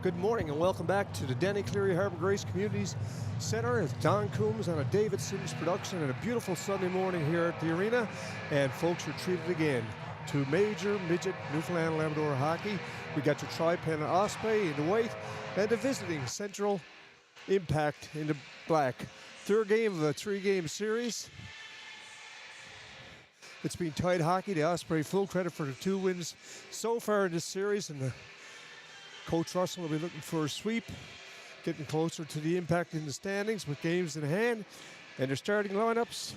Good morning and welcome back to the Cleary Harbour Grace Communities Centre. It's Don Coombs on a David Sims production and a beautiful Sunday morning here at the arena. And folks are treated again to major midget Newfoundland and Labrador hockey. We got your Tripen and Osprey in the white and the visiting Central Impact in the black. Third game of a three-game series. It's been tight hockey. The Osprey full credit for the 2 wins so far in this series, and Coach Russell will be looking for a sweep, getting closer to the Impact in the standings with games in hand. And their starting lineups: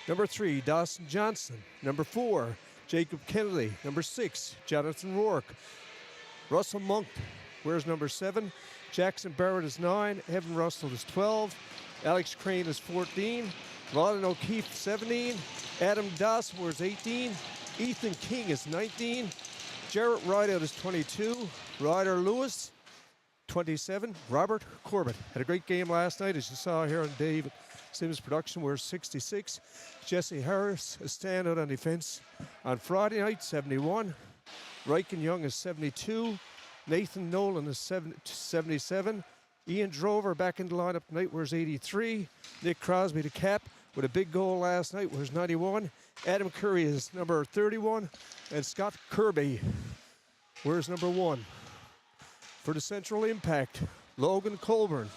number 3, Dawson Johnson. Number 4, Jacob Kennedy. Number 6, Jonathan Rourke. Russell Monk wears number 7. Jackson Barrett is 9. Evan Russell is 12. Alex Crane is 14. Ronald O'Keefe, 17. Adam Doss wears 18. Ethan King is 19. Jarrett Rideout is 22. Ryder Lewis, 27. Robert Corbett had a great game last night, as you saw here on David Sims production, wears 66. Jesse Harris, a standout on defense on Friday night, 71. Riken Young is 72. Nathan Nolan is 77. Ian Drover back in the lineup tonight, wears 83. Nick Crosby, the cap, with a big goal last night, wears 91. Adam Curry is number 31. And Scott Kirby wears number 1. For the Central Impact, Logan Colburn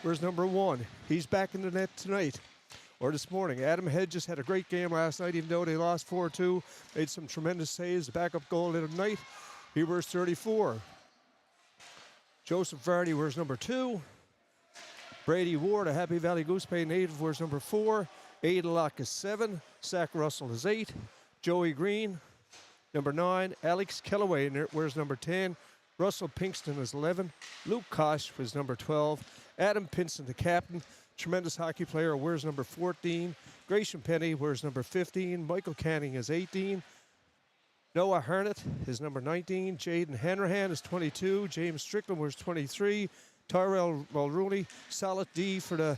wears number 1. He's back in the net tonight, or this morning. Adam Hedges had a great game last night, even though they lost 4-2. Made some tremendous saves. The backup goal the other night. He wears 34. Joseph Vardy wears number 2. Brady Ward, a Happy Valley Goose Bay native, wears number 4. Ada Locke is 7. Zach Russell is 8. Joey Green, number 9. Alex Kellaway wears number 10. Russell Pinkston is 11. Luke Kosh was number 12. Adam Pinson, the captain, tremendous hockey player, wears number 14. Grayson Penny wears number 15. Michael Canning is 18. Noah Harnett is number 19. Jaden Hanrahan is 22. James Strickland wears 23. Tyrell Mulrooney, solid D for the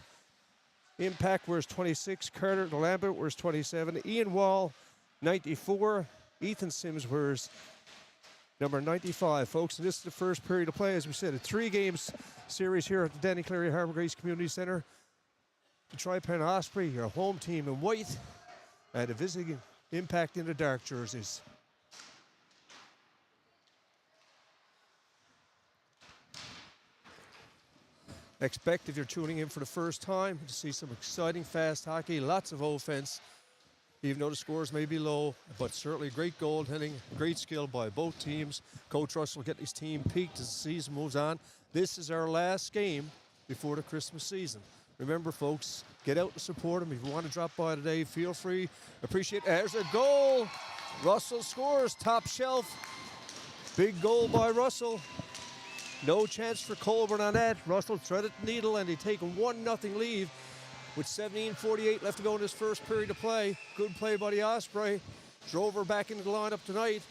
Impact, wears 26. Carter Lambert wears 27. Ian Wall, 94. Ethan Sims wears number 95, folks. And this is the first period of play. As we said, a 3-game series here at the Cleary Harbour Grace Community Centre. The Tripen Osprey, your home team in white, and the visiting Impact in the dark jerseys. Expect, if you're tuning in for the first time, to see some exciting fast hockey, lots of offense, even though the scores may be low, but certainly great goaltending, great skill by both teams. Coach Russell will get his team peaked as the season moves on. This is our last game before the Christmas season. Remember, folks, get out and support them. If you want to drop by today, feel free. Appreciate it. There's a goal. Russell scores, top shelf. Big goal by Russell. No chance for Colburn on that. Russell threaded the needle, and they take a 1-0 lead with 17:48 left to go in this first period of play. Good play by the Osprey. Drover back into the lineup tonight.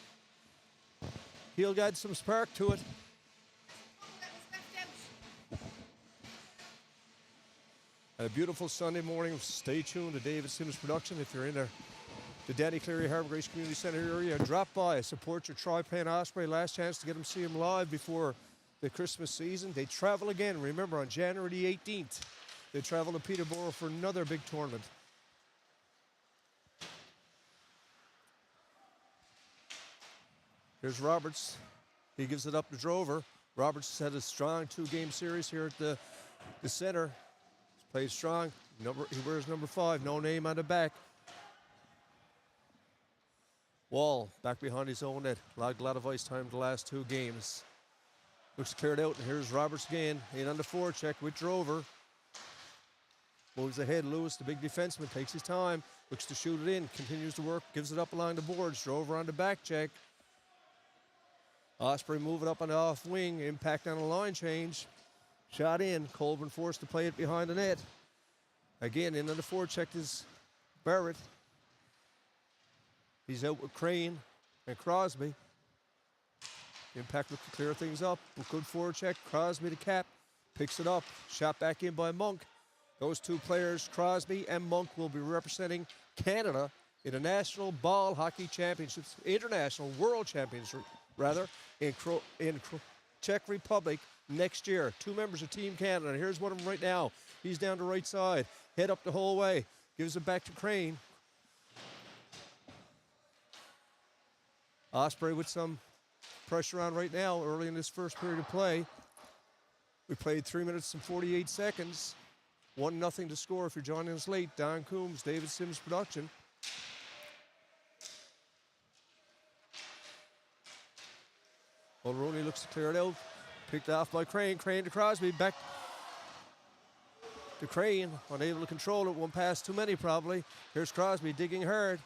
He'll add some spark to it. A beautiful Sunday morning. Stay tuned to David Sims production. If you're in the Cleary Harbour Grace Community Centre area, drop by, support your Tripen Osprey. Last chance to get them see them live before the Christmas season. They travel again, remember, on January the 18th. They travel to Peterborough for another big tournament. Here's Roberts. He gives it up to Drover. Roberts has had a strong 2-game series here at the center. He's played strong. He wears number 5. No name on the back. Wall back behind his own net. A lot of ice time the last 2 games. Looks cleared out, and here's Roberts again. In on the forecheck with Drover. Moves ahead. Lewis, the big defenseman, takes his time. Looks to shoot it in. Continues to work. Gives it up along the boards. Drover on the back check. Osprey moving up on the off wing. Impact on a line change. Shot in. Colburn forced to play it behind the net. Again, in on the forecheck is Barrett. He's out with Crane and Crosby. Impact looks to clear things up. Good forecheck. Crosby, the cap, picks it up. Shot back in by Monk. Those 2 players, Crosby and Monk, will be representing Canada in the National Ball Hockey Championships, International World Championships, rather, in Czech Republic next year. 2 members of Team Canada. And here's one of them right now. He's down the right side. Head up the whole way. Gives it back to Crane. Osprey with some pressure on right now early in this first period of play. We played 3 minutes and 48 seconds. 1-0 to score if you're joining us late. Don Coombs, David Sims production. Mulroney looks to clear it out. Picked off by Crane. Crane to Crosby. Back to Crane. Unable to control it. One pass too many probably. Here's Crosby digging hard.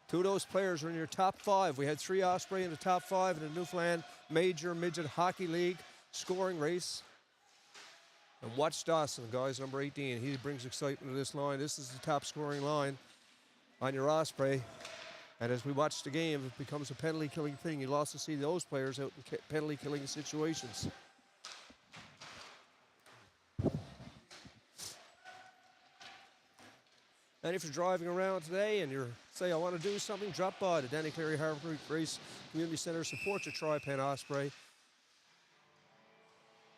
2 of those players are in your top 5. We had 3 Osprey in the top 5 in the Newfoundland Major Midget Hockey League scoring race. And watch Dawson, guys, number 18. He brings excitement to this line. This is the top scoring line on your Osprey. And as we watch the game, it becomes a penalty-killing thing. You'll also see those players out in penalty-killing situations. And if you're driving around today and you're, say, I want to do something, drop by the Danny Cleary Harbour Race Community Center. Support your Tripen Osprey.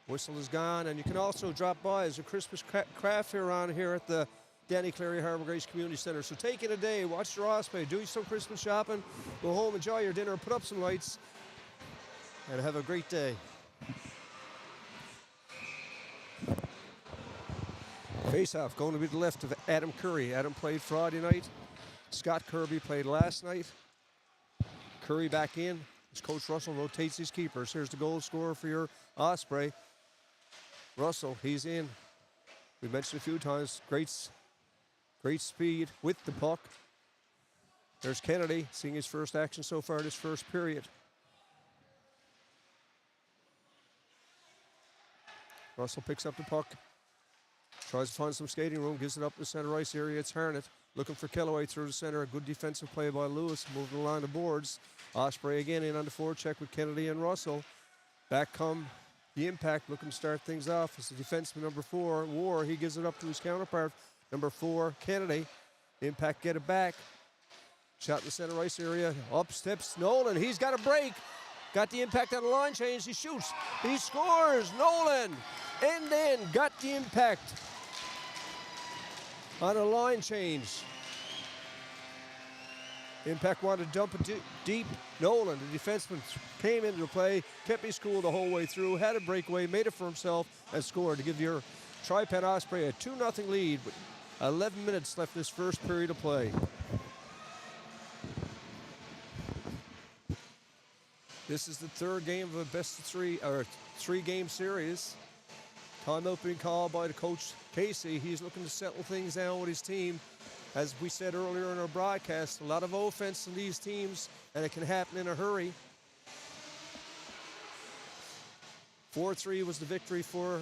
Whistle is gone. And you can also drop by as a Christmas craft fair on here at the Danny Cleary Harbour Grace Community Center. So take it a day, watch your Osprey, do some Christmas shopping, go home, enjoy your dinner, put up some lights, and have a great day. Face-off going to be the left of Adam Curry. Adam played Friday night. Scott Kirby played last night. Curry back in as Coach Russell rotates his keepers. Here's the goal scorer for your Osprey. Russell, he's in. We mentioned a few times, great speed with the puck. There's Kennedy, seeing his first action so far this first period. Russell picks up the puck, tries to find some skating room, gives it up to the center ice area. It's Harnett looking for Kellaway through the center. A good defensive play by Lewis, moving along the boards. Osprey again in on the forecheck with Kennedy and Russell. Back come the Impact, looking to start things off. It's the defenseman number 4, War. He gives it up to his counterpart, number 4, Kennedy. Impact get it back. Shot in the center ice area. Up steps Nolan. He's got a break. Got the Impact on the line change. He shoots. He scores. Nolan. End. Got the Impact on a line change. Impact wanted to dump it deep. Nolan, the defenseman, came into the play, kept his cool the whole way through, had a breakaway, made it for himself, and scored to give your Tripen Osprey a 2-0 lead with 11 minutes left this first period of play. This is the 3rd game of a best-of-3 or 3-game series. Timeout being called by the coach Casey. He's looking to settle things down with his team. As we said earlier in our broadcast, a lot of offense in these teams, and it can happen in a hurry. 4-3 was the victory for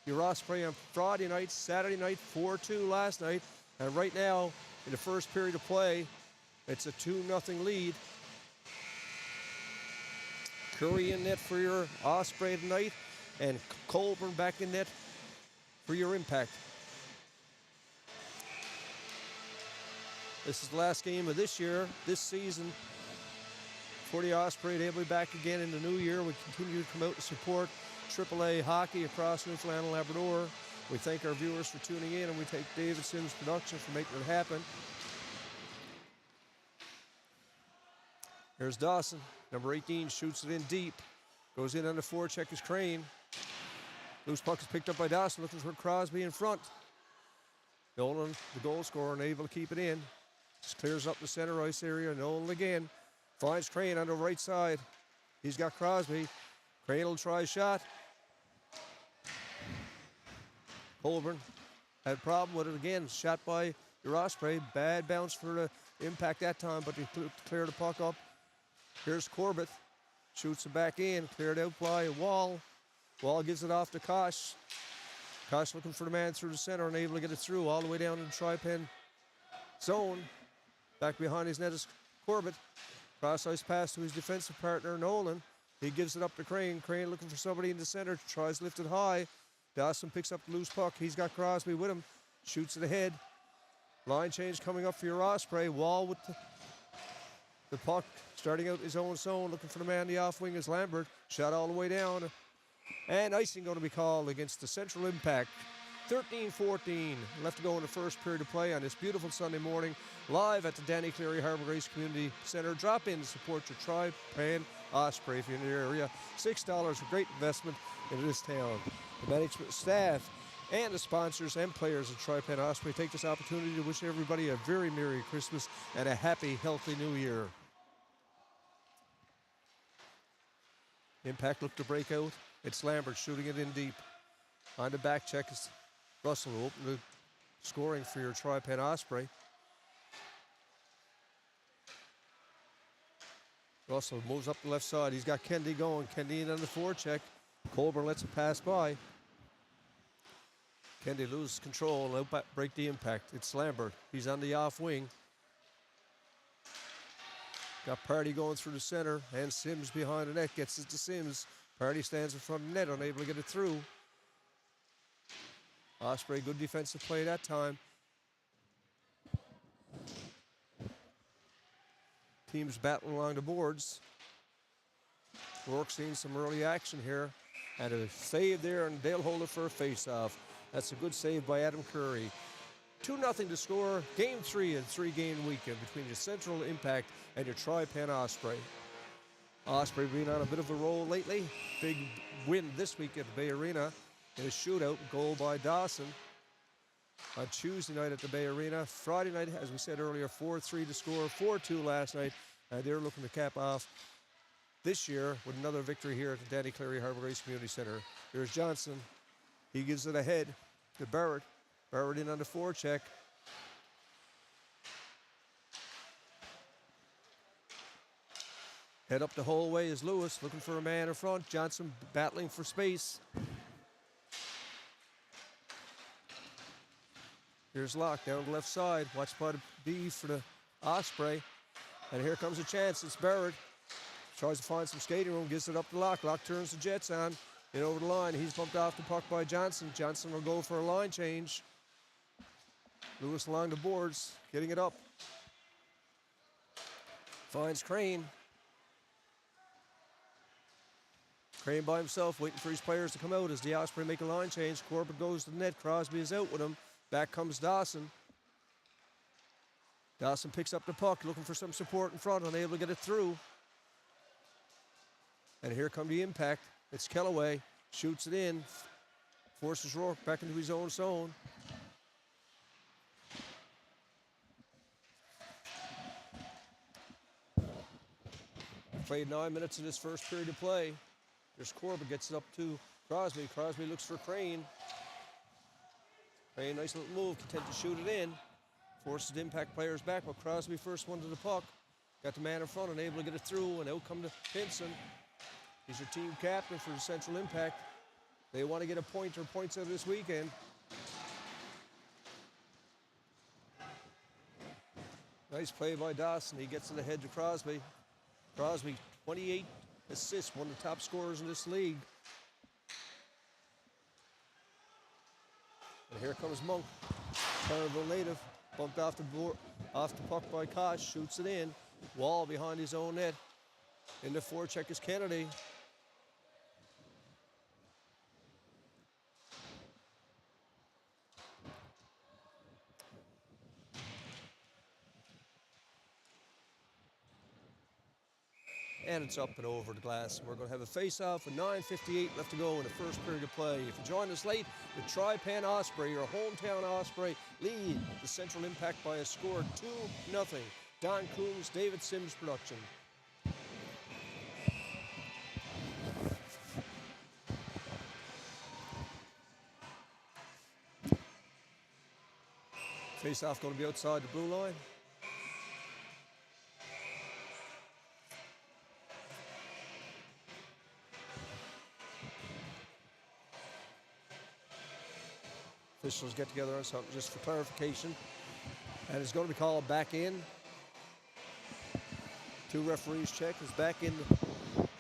your Osprey on Friday night. Saturday night, 4-2 last night. And right now, in the first period of play, it's a 2-0 lead. Curry in net for your Osprey tonight, and Colburn back in net for your Impact. This is the last game of this season for the Osprey. They'll be back again in the new year. We continue to come out and support AAA hockey across Newfoundland and Labrador. We thank our viewers for tuning in, and we thank David Sims Production for making it happen. Here's Dawson. Number 18 shoots it in deep. Goes in on the forecheck is Crane. Loose puck is picked up by Dawson, looking for Crosby in front. Nolan, the goal scorer, unable to keep it in. Just clears up the center ice area. Nolan again. Finds Crane on the right side. He's got Crosby. Crane will try a shot. Colburn had a problem with it again. Shot by your Osprey. Bad bounce for the Impact that time, but they clear the puck up. Here's Corbett. Shoots it back in. Cleared out by Wall. Wall gives it off to Kosh. Kosh looking for the man through the center, unable to get it through all the way down in the Tripen zone. Back behind his net is Corbett. Cross-ice pass to his defensive partner, Nolan. He gives it up to Crane. Crane looking for somebody in the center. Tries to lift it high. Dawson picks up the loose puck. He's got Crosby with him. Shoots it ahead. Line change coming up for your Osprey. Wall with the puck. Starting out his own zone, looking for the man in the off wing is Lambert. Shot all the way down. And icing going to be called against the Central Impact. 13-14 left to go in the first period of play on this beautiful Sunday morning, live at the Cleary Harbour Race Community Centre. Drop in to support your Tripen Osprey if you're in the area. $6, a great investment in this town. The management staff and the sponsors and players of Tripen Osprey take this opportunity to wish everybody a very Merry Christmas and a happy, healthy New Year. Impact look to break out. It's Lambert shooting it in deep. On the back check is Russell will open the scoring for your Tripen Osprey. Russell moves up the left side. He's got Kendi going. Kendi in on the forecheck. Colburn lets it pass by. Kendi loses control and break the Impact. It's Lambert. He's on the off wing. Got Party going through the center, and Sims behind the net gets it to Sims. Party stands in front of the net, unable to get it through. Osprey, good defensive play that time. Teams battling along the boards. Rourke seeing some early action here. And a save there, and they'll hold it for a face-off. That's a good save by Adam Cleary. 2-0 to score. Game 3 in 3-game weekend between your Central Impact and your Tripen Osprey. Osprey being on a bit of a roll lately. Big win this week at the Bay Arena in a shootout, goal by Dawson on Tuesday night at the Bay Arena. Friday night, as we said earlier, 4-3 to score, 4-2 last night. And they're looking to cap off this year with another victory here at the Cleary Harbour Race Community Centre. There's Johnson. He gives it ahead to Barrett. Barrett in on the forecheck. Head up the whole way is Lewis, looking for a man in front. Johnson battling for space. Here's Locke down the left side. Watched by the B for the Osprey. And here comes a chance. It's Barrett. Tries to find some skating room, gives it up to Locke. Locke turns the Jets on. In over the line. He's bumped off the puck by Johnson. Johnson will go for a line change. Lewis along the boards, getting it up. Finds Crane. Crane by himself, waiting for his players to come out as the Osprey make a line change. Corbett goes to the net. Crosby is out with him. Back comes Dawson. Dawson picks up the puck, looking for some support in front, unable to get it through. And here come the Impact. It's Kellaway, shoots it in, forces Rourke back into his own zone. Played 9 minutes in this first period of play. There's Corbett, gets it up to Crosby. Crosby looks for Crane. Crane, nice little move, content to shoot it in. Forces the Impact players back, but Crosby first one to the puck. Got the man in front, unable to get it through, and out come to Pinson. He's your team captain for the Central Impact. They want to get a point or points out of this weekend. Nice play by Dawson. He gets it ahead to Crosby. Crosby, 28 assists, one of the top scorers in this league. And here comes Monk, Terrible native. Bumped off the puck by Kosh, shoots it in. Wall behind his own net. In the forecheck is Kennedy. And it's up and over the glass. We're going to have a face-off with 9:58 left to go in the first period of play. If you join us late, the Tripen Osprey, your hometown Osprey, lead the Central Impact by a score 2-0. Don Coombs, David Sims production. Face-off going to be outside the blue line. Officials get together on something just for clarification. And it's going to be called back in. Two referees check. It's back in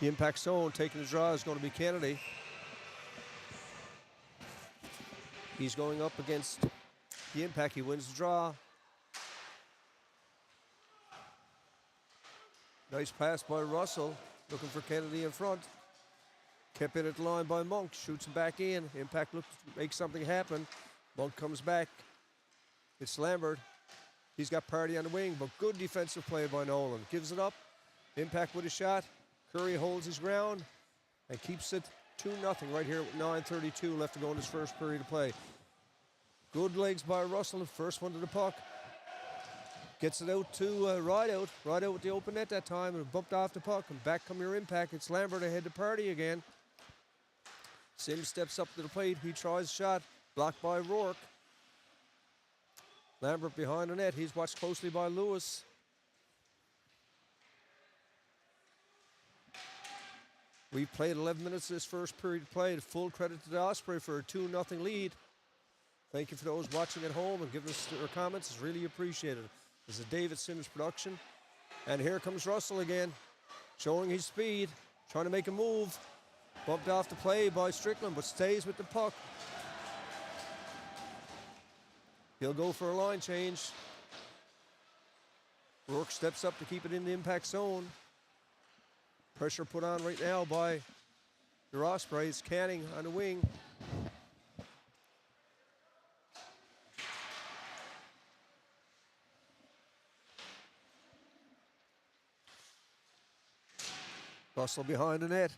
the impact zone. Taking the draw is going to be Kennedy. He's going up against the impact. He wins the draw. Nice pass by Russell, looking for Kennedy in front. Kept in at the line by Monk, shoots him back in. Impact looks to make something happen. Monk comes back. It's Lambert. He's got Party on the wing, but good defensive play by Nolan. Gives it up. Impact with a shot. Curry holds his ground and keeps it 2-0 right here with 9:32 left to go in his first period of play. Good legs by Russell, first one to the puck. Gets it out to Rideout. Rideout with the open net that time and bumped off the puck. And back come your Impact. It's Lambert ahead to Party again. Sims steps up to the plate. He tries a shot. Blocked by Rourke. Lambert behind the net. He's watched closely by Lewis. We've played 11 minutes this first period played. Full credit to the Osprey for a 2-0 lead. Thank you for those watching at home and giving us their comments. It's really appreciated. This is a David Sims production. And here comes Russell again, showing his speed, trying to make a move. Bumped off the play by Strickland, but stays with the puck. He'll go for a line change. Rourke steps up to keep it in the Impact zone. Pressure put on right now by the Ospreys. Canning on the wing. Russell behind the net.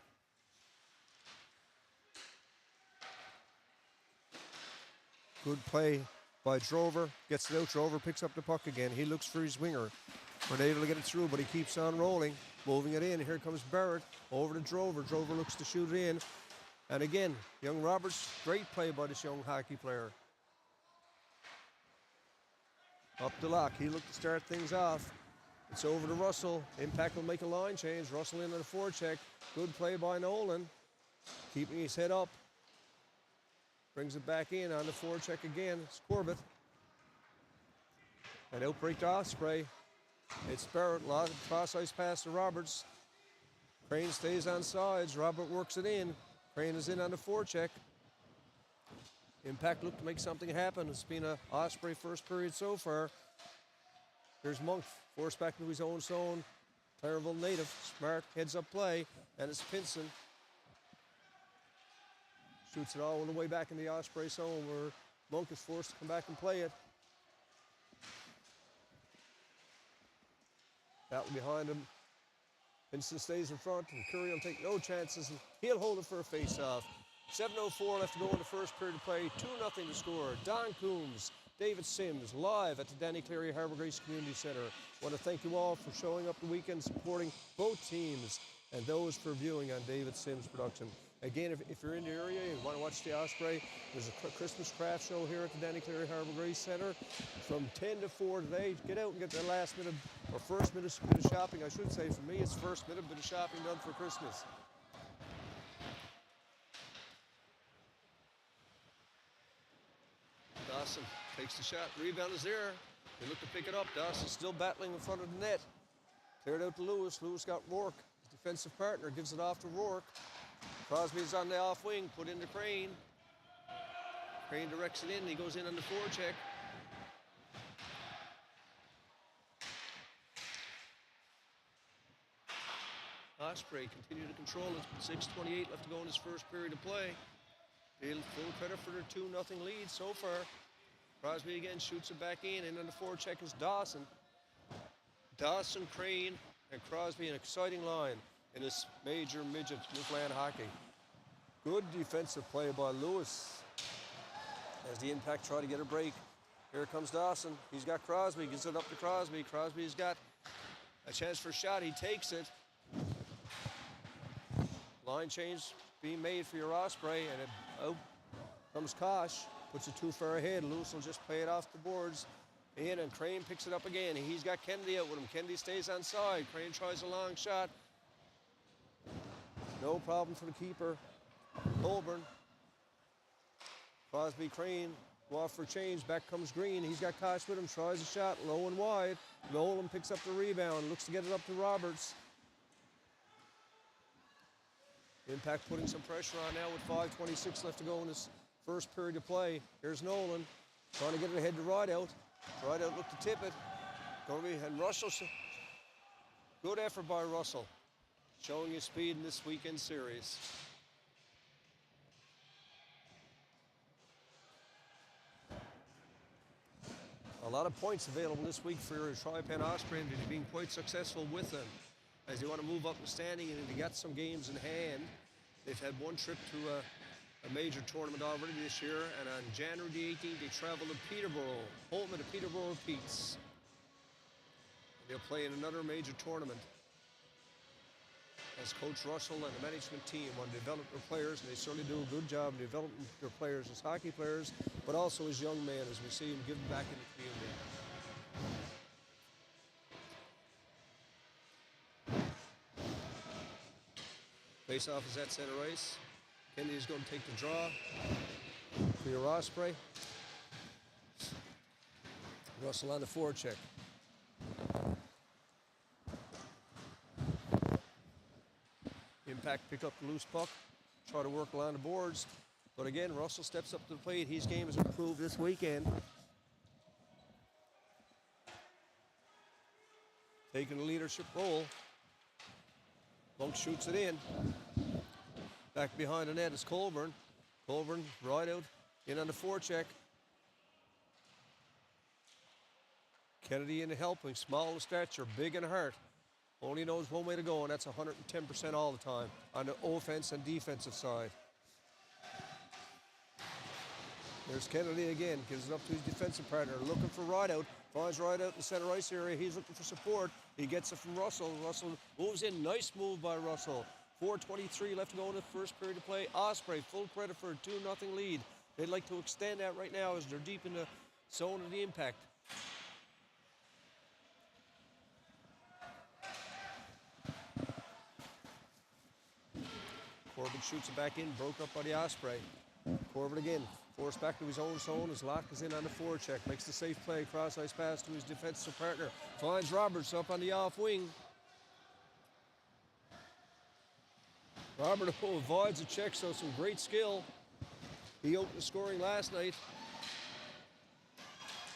Good play by Drover. Gets it out. Drover picks up the puck again. He looks for his winger. We're able to get it through, but he keeps on rolling. Moving it in. Here comes Barrett. Over to Drover. Drover looks to shoot it in. And again, young Roberts. Great play by this young hockey player. Up the lock. He looked to start things off. It's over to Russell. Impact will make a line change. Russell in on the forecheck. Good play by Nolan. Keeping his head up. Brings it back in on the forecheck again. It's Corbett. An outbreak to Osprey. It's Barrett. Cross-ice pass to Roberts. Crane stays on sides. Robert works it in. Crane is in on the forecheck. Impact look to make something happen. It's been a Osprey first period so far. Here's Monk, forced back into his own zone. Clarenville native, smart heads-up play, and it's Pinson. Shoots it all the way back in the Osprey zone where Monk is forced to come back and play it. Battle behind him. Pinson stays in front, and Curry will take no chances, and he'll hold it for a face-off. 7:04 left to go in the first period of play. 2-0 to score. Don Coombs, David Sims, live at the Danny Cleary Harbour Grace Community Centre. I want to thank you all for showing up the weekend, supporting both teams, and those for viewing on David Sims production. Again, if you're in the area and want to watch the Osprey, there's a Christmas craft show here at the Danny Cleary Harbour Grace Centre from 10 to 4 today. Get out and get the last minute, or first minute of shopping, I should say. For me, it's first minute bit of shopping done for Christmas. Dawson takes the shot. Rebound is there. They look to pick it up. Dawson still battling in front of the net. Cleared out to Lewis. Lewis got Rourke. His defensive partner gives it off to Rourke. Crosby's on the off wing. Put into Crane. Crane directs it in. He goes in on the forecheck. Osprey continue to control it. 6:28 left to go in his first period of play. Full credit for their 2-0 lead so far. Crosby again shoots it back in, and on the forecheck is Dawson. Dawson, Crane, and Crosby, an exciting line in this major midget Newfoundland hockey. Good defensive play by Lewis as the Impact try to get a break. Here comes Dawson. He's got Crosby, gives it up to Crosby. Crosby's got a chance for a shot. He takes it. Line change being made for your Osprey, and out comes Kosh, puts it too far ahead. Lewis will just play it off the boards. In, and Crane picks it up again. He's got Kennedy out with him. Kennedy stays on side. Crane tries a long shot. No problem for the keeper. Colburn. Crosby, Crane go off for change. Back comes Green. He's got Kosh with him. Tries a shot low and wide. Nolan picks up the rebound. Looks to get it up to Roberts. Impact putting some pressure on now with 5:26 left to go in this first period of play. Here's Nolan trying to get it ahead to Rideout. Rideout looked to tip it. And Russell Good effort by Russell, showing his speed in this weekend series. A lot of points available this week for Tripen Osprey, and they've been quite successful with them. As they want to move up the standing, and they got some games in hand. They've had one trip to a major tournament already this year, and on January the 18th, they travel to Peterborough, home of the Peterborough Petes. They'll play in another major tournament. As Coach Russell and the management team want to develop their players, and they certainly do a good job in developing their players as hockey players, but also as young men, as we see them giving back in the community. Face-off is at center ice. Kennedy is going to take the draw for your Osprey. Russell on the forecheck. Impact pick up the loose puck, try to work along the boards. But again, Russell steps up to the plate. His game has improved this weekend. Taking a leadership role. Monk shoots it in. Back behind the net is Colburn. Colburn right out, in on the forecheck. Kennedy in the helping, small in stature, big in heart. Only knows one way to go, and that's 110% all the time on the offense and defensive side. There's Kennedy again, gives it up to his defensive partner, looking for Rideout. Finds Rideout in the center ice area. He's looking for support. He gets it from Russell. Russell moves in. Nice move by Russell. 4:23 left to go in the first period of play. Osprey, full credit for a 2-0 lead. They'd like to extend that right now as they're deep in the zone of the impact. Corbett shoots it back in, broke up by the Osprey. Corbett again, forced back to his own zone as Locke is in on the forecheck. Makes the safe play, cross-ice pass to his defensive partner. Finds Roberts up on the off wing. Robert avoids a check, so some great skill. He opened the scoring last night.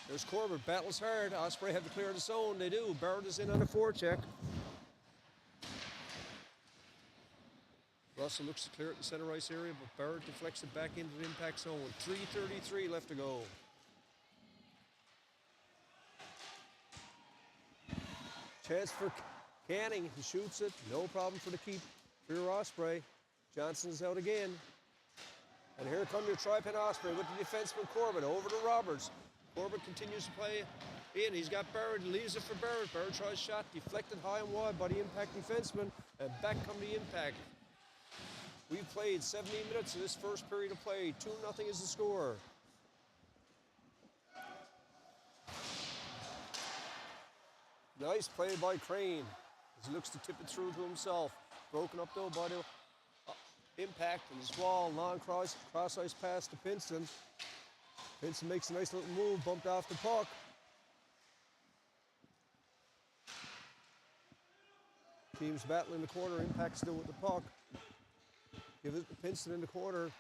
There's Corbett, battles hard. Osprey have to clear the zone. They do. Barrett is in on the forecheck. Russell looks to clear it in the center ice area, but Barrett deflects it back into the impact zone. 3:33 left to go. Chance for Canning. He shoots it. No problem for the keep for your Osprey. Johnson's out again. And here come your Tripen Osprey with the defenseman Corbett over to Roberts. Corbett continues to play in. He's got Barrett. Leaves it for Barrett. Barrett tries shot. Deflected high and wide by the impact defenseman. And back come the impact. We've played 17 minutes of this first period of play. 2-0 is the score. Nice play by Crane as he looks to tip it through to himself. Broken up though by the impact and his wall. Long cross-ice pass to Pinston. Pinston makes a nice little move, bumped off the puck. Teams battling in the corner. Impact still with the puck. Give it to Pinston in the corner,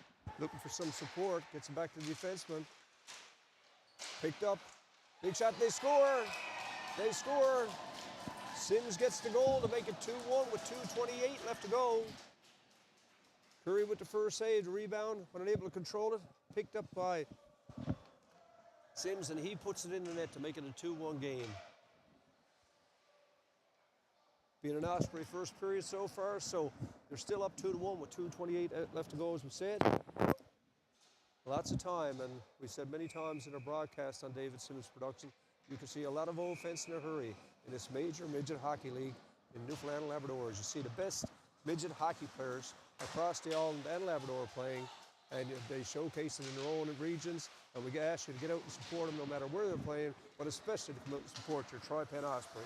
looking for some support. Gets it back to the defenseman. Picked up. Big shot. They score. They score. Sims gets the goal to make it 2-1 with 2:28 left to go. Cleary with the first save, the rebound, but unable to control it. Picked up by Sims, and he puts it in the net to make it a 2-1 game. Being an Osprey first period so far, so they're still up 2-1 with 2:28 left to go, as we said. Lots of time, and we said many times in our broadcast on David Sims Production, you can see a lot of offense in a hurry in this major midget hockey league in Newfoundland and Labrador. You see the best midget hockey players across the island and Labrador playing, and they showcase it in their own regions, and we ask you to get out and support them no matter where they're playing, but especially to come out and support your Tripen Osprey.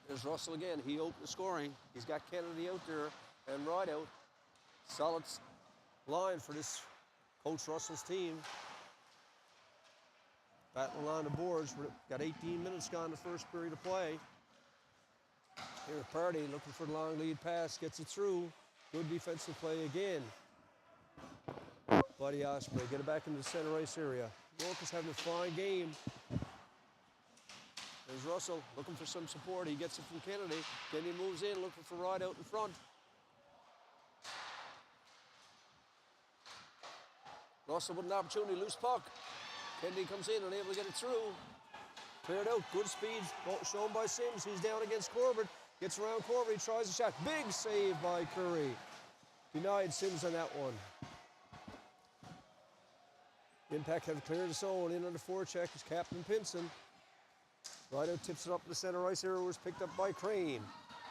There's Russell again. He opened the scoring. He's got Kennedy out there and Rideout. Solid line for this Coach Russell's team. Battling along the boards. We've got 18 minutes gone in the first period of play. Here's Party looking for the long lead pass. Gets it through. Good defensive play again. Buddy Osprey. Get it back into the center ice area. York is having a fine game. There's Russell looking for some support. He gets it from Kennedy. Kennedy moves in, looking for Ride out in front. Russell with an opportunity, loose puck. Kennedy comes in, unable to get it through. Cleared out, good speed shown by Sims. He's down against Corbett. Gets around Corbett, he tries a shot. Big save by Curry. Denied Sims on that one. Impact have cleared the zone. In on the forecheck is Captain Pinson. Right out, tips it up in the center ice area, was picked up by Crane.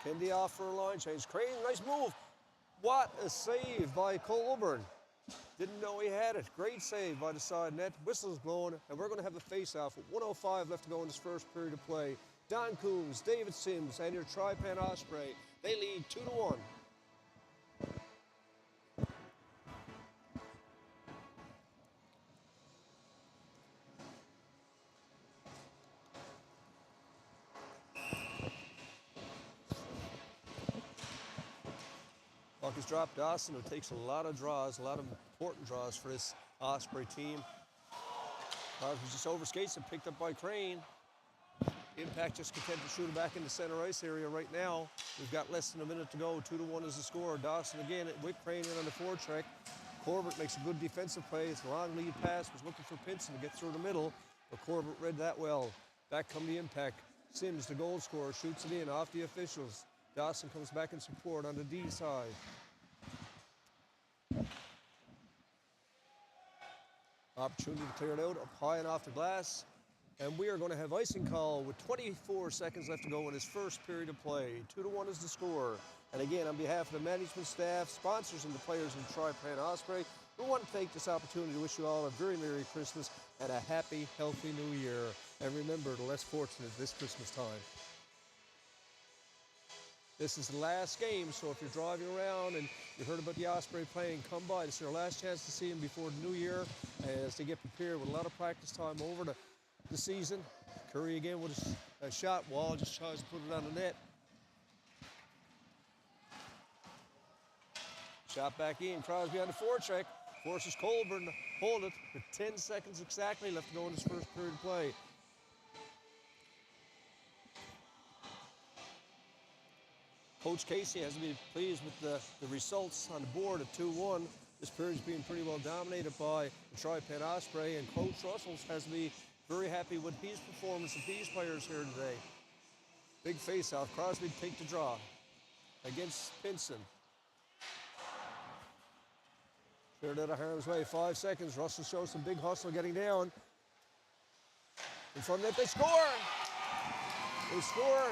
Kennedy off for a line change. Crane, nice move. What a save by Colburn. Didn't know he had it. Great save by the side net. Whistle's blowing, and we're going to have a face-off with 1:05 left to go in this first period of play. Don Coombs, David Sims, and your Tripen Osprey. They lead 2-1. Puck is dropped. Dawson, who takes a lot of draws, a lot of important draws for this Osprey team. Puck just overskates and picked up by Crane. Impact just content to shoot it back in the center ice area right now. We've got less than a minute to go. 2-1 is the score. Dawson again with Crane in on the forecheck. Corbett makes a good defensive play. It's a long lead pass. Was looking for Pinson to get through the middle, but Corbett read that well. Back come the Impact. Sims, the goal scorer, shoots it in off the officials. Dawson comes back in support on the D side. Opportunity to clear it out up high and off the glass. And we are going to have icing call with 24 seconds left to go in this first period of play. 2-1 is the score. And again, on behalf of the management staff, sponsors, and the players in Tripen Osprey, we want to take this opportunity to wish you all a very Merry Christmas and a happy, healthy New Year. And remember, the less fortunate this Christmas time. This is the last game, so if you're driving around and you heard about the Osprey playing, come by. This is your last chance to see them before the New Year as they get prepared with a lot of practice time over the season. Curry again with a shot. Wall just tries to put it on the net. Shot back in. Crosby on the forecheck. Forces Colburn to hold it with 10 seconds exactly left to go in this first period of play. Coach Casey has to be pleased with the results on the board at 2-1. This period's being pretty well dominated by the Tripen Osprey, and Coach Russell has to be very happy with his performance of these players here today. Big face-off. Crosby take the draw against Pinson. Cleared out of harm's way. 5 seconds. Russell shows some big hustle getting down. In front of it, they score! They score!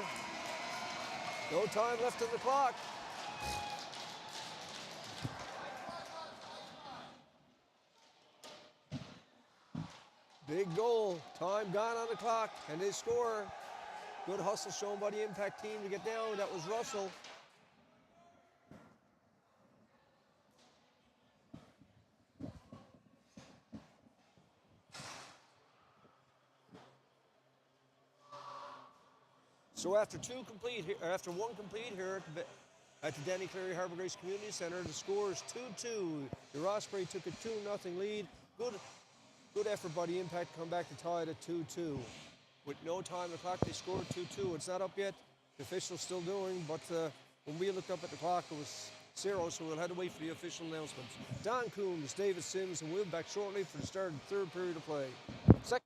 No time left on the clock. Big goal. Time gone on the clock, and they score. Good hustle shown by the Impact team to get down. That was Russell. So after one complete here at the Danny Cleary Harbour Grace Community Center, the score is 2-2. Your Osprey took a 2-0 lead. Good effort by the Impact to come back to tie it at 2-2. With no time on the clock, they scored 2-2. It's not up yet. The official's still doing, but when we looked up at the clock, it was 0, so we'll have to wait for the official announcements. Don Coombs, David Sims, and we'll be back shortly for the start of the third period of play. Second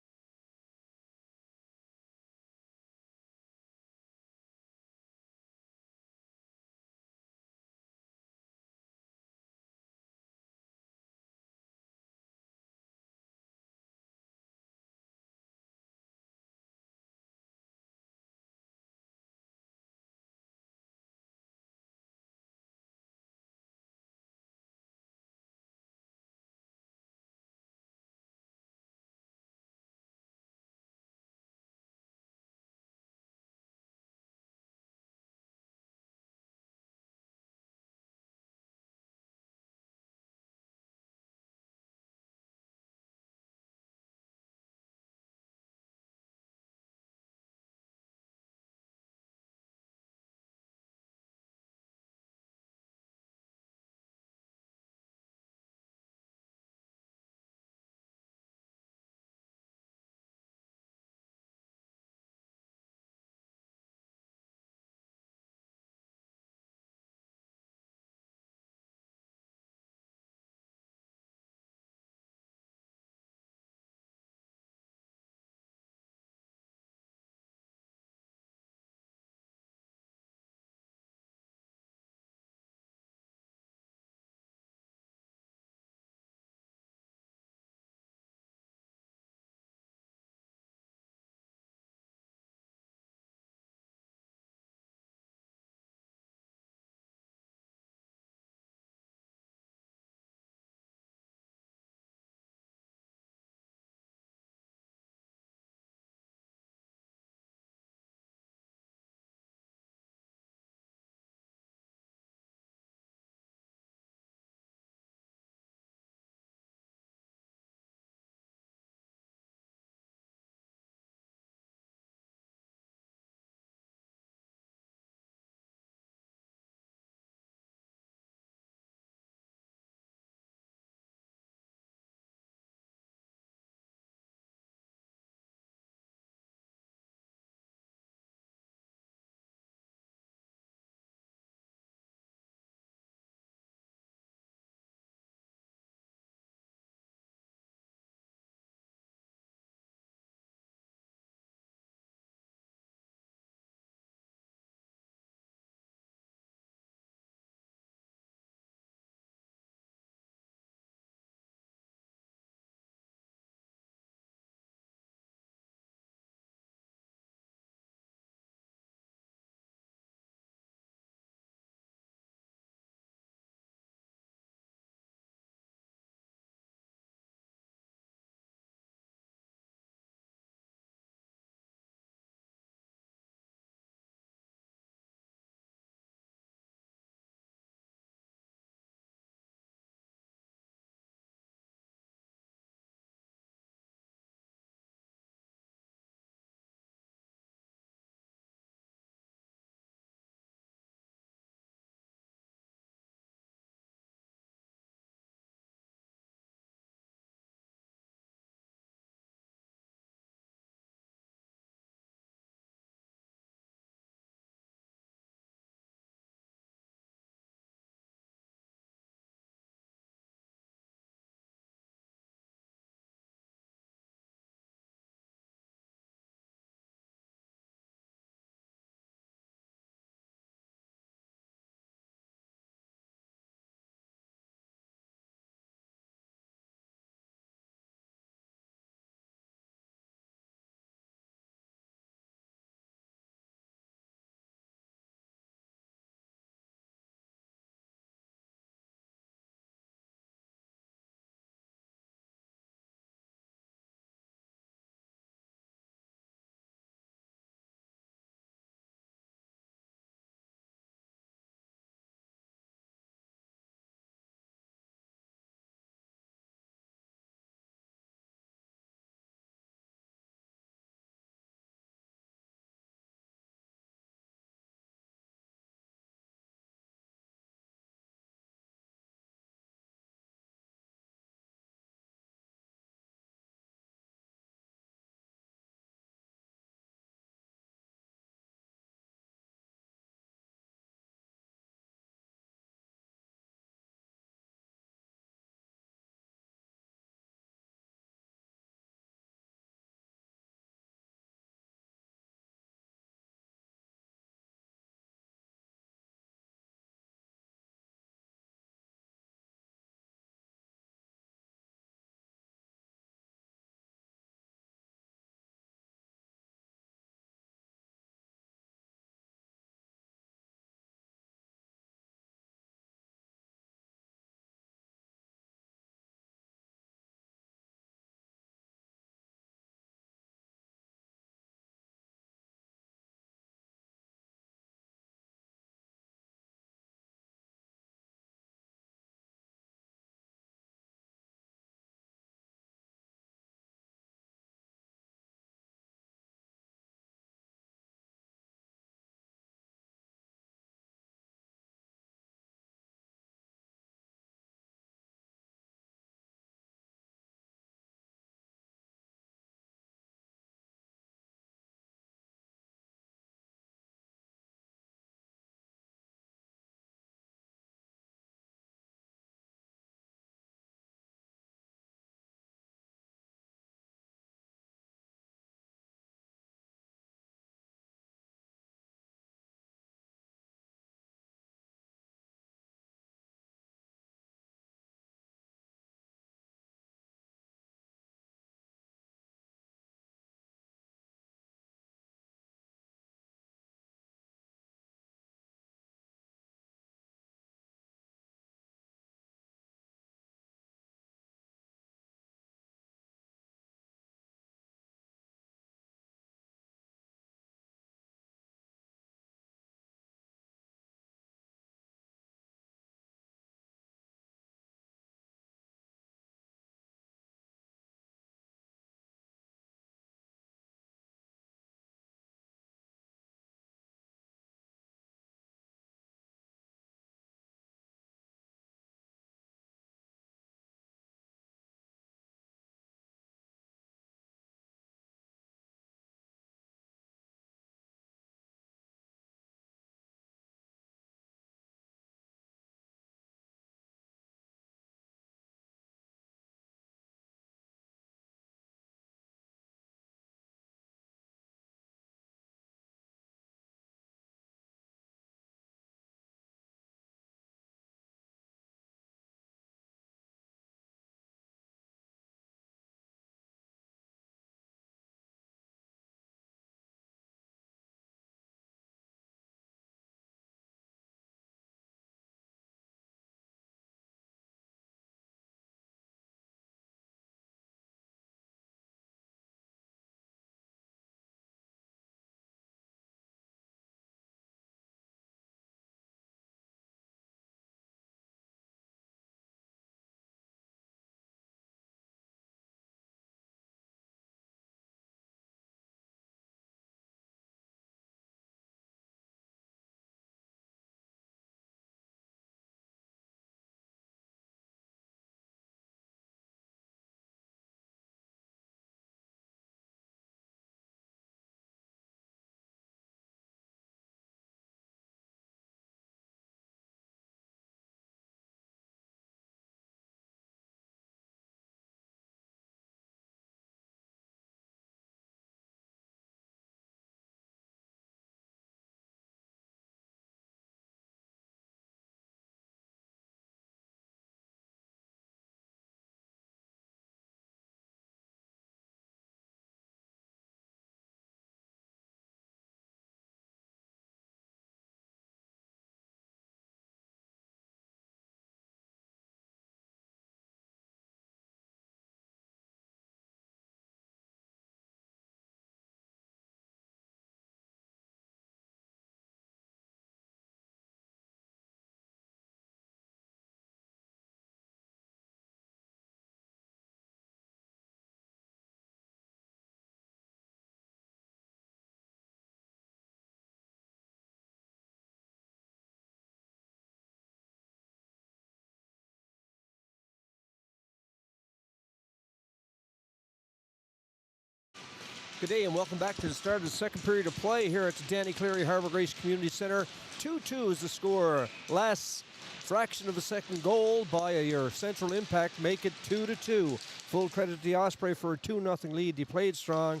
Good day and welcome back to the start of the second period of play here at the Danny Cleary Harbour Grace Community Centre. 2-2 is the score. Last fraction of a second goal by your Central Impact make it 2-2. Full credit to the Osprey for a 2-0 lead. They played strong.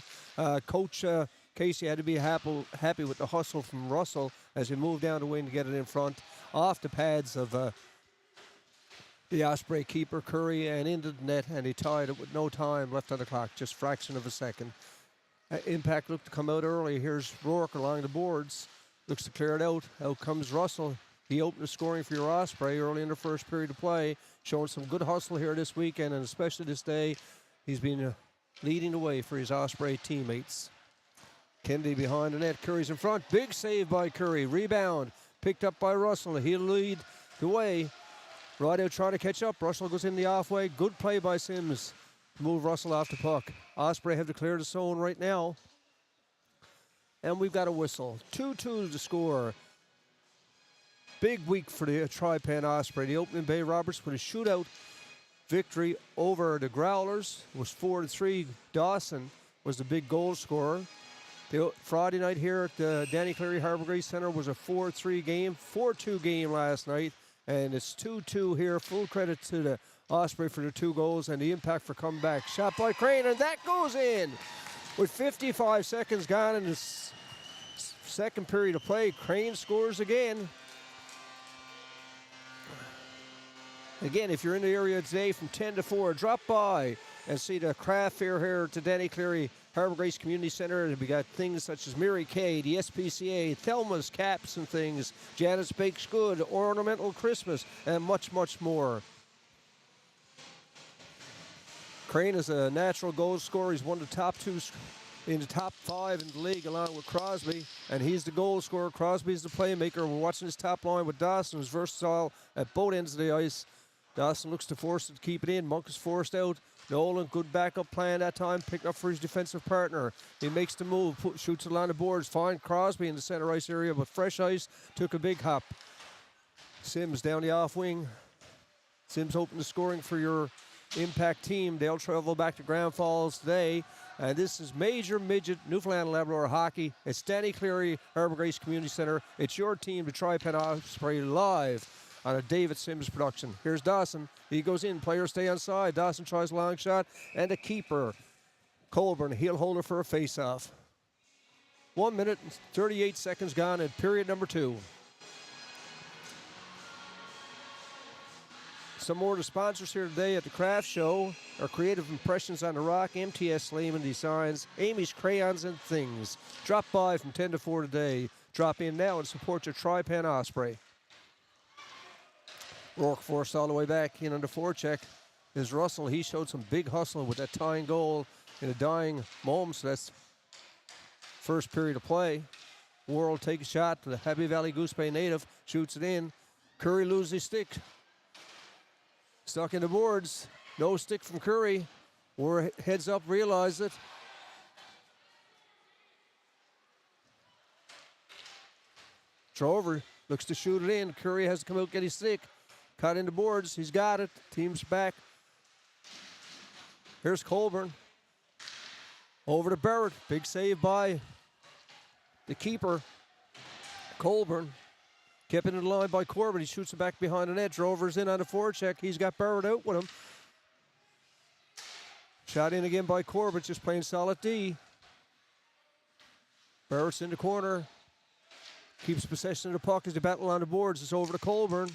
Coach Casey had to be happy with the hustle from Russell as he moved down the wing to get it in front. Off the pads of the Osprey keeper, Curry, and into the net, and he tied it with no time left on the clock, just fraction of a second. Impact looked to come out early. Here's Rourke along the boards. Looks to clear it out. Out comes Russell. He opened the scoring for your Osprey early in the first period of play. Showing some good hustle here this weekend, and especially this day. He's been leading the way for his Osprey teammates. Kennedy behind the net. Curry's in front. Big save by Curry. Rebound. Picked up by Russell. He'll lead the way. Right out trying to catch up. Russell goes in the off way. Good play by Sims to move Russell off the puck. Osprey have to clear the zone right now. And we've got a whistle. 2-2 to score. Big week for the Tripen Osprey. The opening Bay Roberts with a shootout victory over the Growlers. It was 4-3. Dawson was the big goal scorer. The Friday night here at the Danny Cleary Harbour Grace Centre was a 4-3 game. 4-2 game last night. And it's 2-2 here. Full credit to the Osprey for the 2 goals and the Impact for coming back. Shot by Crane, and that goes in. With 55 seconds gone in this second period of play, Crane scores again. Again, if you're in the area today from 10 to 4, drop by and see the craft fair here at the Danny Cleary Harbour Grace Community Centre. And we got things such as Mary Kay, the SPCA, Thelma's caps and things, Janet's Bakes Good, Ornamental Christmas, and much, much more. Crane is a natural goal scorer. He's one of the top 2 in the top 5 in the league along with Crosby, and he's the goal scorer. Crosby's the playmaker. We're watching his top line with Dawson, who's versatile at both ends of the ice. Dawson looks to force it to keep it in. Monk is forced out. Nolan, good backup plan that time, picked up for his defensive partner. He makes the move, shoots it along the boards, find Crosby in the center ice area, but fresh ice took a big hop. Sims down the off wing. Sims opened the scoring for your Impact team. They'll travel back to Grand Falls today. And this is Major Midget Newfoundland and Labrador Hockey. It's Danny Cleary Harbour Grace Community Centre. It's your team, the Tripen Osprey, live on a David Sims production. Here's Dawson. He goes in. Players stay on side. Dawson tries a long shot. And the keeper, Colburn, he'll hold her for a face-off. 1 minute and 38 seconds gone in period number 2. Some more of the sponsors here today at the craft show are Creative Impressions on the Rock, MTS Lehman Designs, Amy's Crayons and Things. Drop by from 10 to 4 today. Drop in now and support your Tripen Osprey. Rourke forced all the way back in on the forecheck. Is Russell. He showed some big hustle with that tying goal in a dying moment. So that's first period of play. Worrell takes a shot to the Happy Valley Goose Bay native. Shoots it in. Curry loses his stick. Stuck in the boards. No stick from Curry. War heads up, realized it. Trover looks to shoot it in. Curry has to come out, get his stick. Cut into boards. He's got it. Team's back. Here's Colburn. Over to Barrett. Big save by the keeper, Colburn. Kept it in the line by Corbett. He shoots it back behind the net. Drover's in on the forecheck. He's got Barrett out with him. Shot in again by Corbett, just playing solid D. Barrett's in the corner. Keeps possession of the puck as they battle on the boards. It's over to Colburn.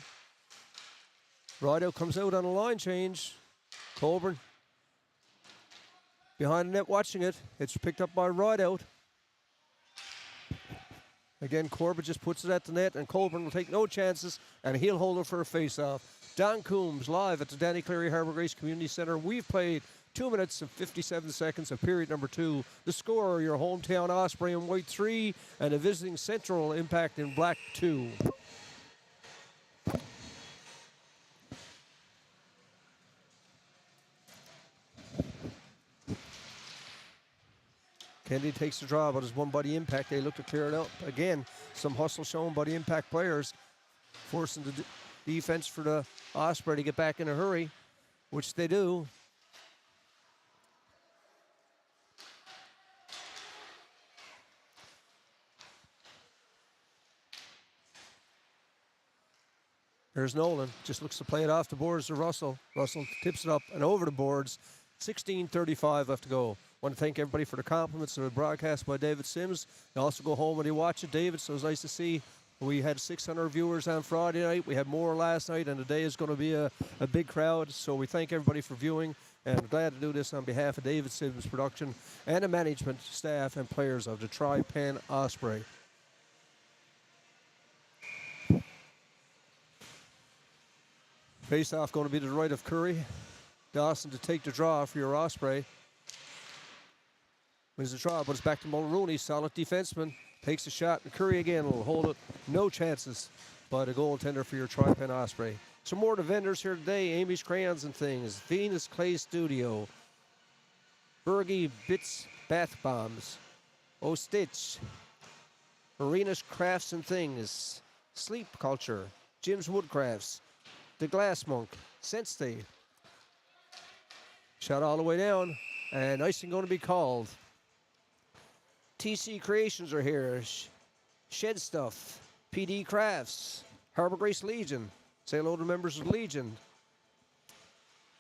Rideout comes out on a line change. Colburn behind the net watching it. It's picked up by Rideout. Again, Corbett just puts it at the net, and Colburn will take no chances, and he'll hold it for a face-off. Don Coombs live at the Danny Cleary Harbour Grace Community Centre. We've played 2 minutes and 57 seconds of period number 2. The score, your hometown Osprey in white 3, and a visiting Central Impact in black 2. Kennedy takes the draw, but is won by the Impact. They look to clear it out. Again, some hustle shown by the Impact players, forcing the defense for the Osprey to get back in a hurry, which they do. Here's Nolan. Just looks to play it off the boards to Russell. Russell tips it up and over the boards. 16:35 left to go. Want to thank everybody for the compliments of the broadcast by David Sims. You also go home when you watch it, David, so it's nice to see. We had 600 viewers on Friday night. We had more last night, and today is going to be a big crowd. So we thank everybody for viewing, and I'm glad to do this on behalf of David Sims Production and the management, staff, and players of the Tripen Osprey. Face-off going to be to the right of Curry. Dawson to take the draw for your Osprey. Wins the draw, but it's back to Mulrooney, solid defenseman. Takes a shot, and Curry again will hold it. No chances by the goaltender for your Tripen Osprey. Some more of the vendors here today. Amy's Crayons and Things. Venus Clay Studio. Bergie Bits Bath Bombs. O-Stitch. Marina's Crafts and Things. Sleep Culture. Jim's Woodcrafts. The Glass Monk. Sense Shot all the way down, and icing going to be called. TC Creations are here. Shed Stuff. PD Crafts. Harbour Grace Legion. Say hello to members of Legion.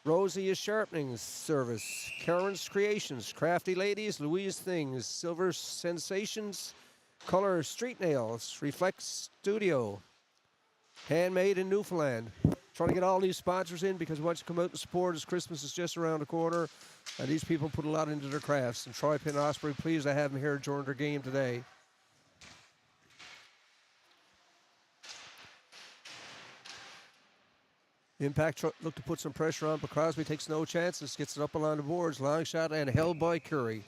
Rosie is Sharpening Service. Karen's Creations. Crafty Ladies. Louise Things. Silver Sensations. Color Street Nails. Reflect Studio. Handmade in Newfoundland. Trying to get all these sponsors in because once you come out and support us, Christmas is just around the corner. And these people put a lot into their crafts. And Tripen Osprey, pleased to have them here during their game today. Impact look to put some pressure on, but Crosby takes no chances. Gets it up along the boards. Long shot and held by Curry.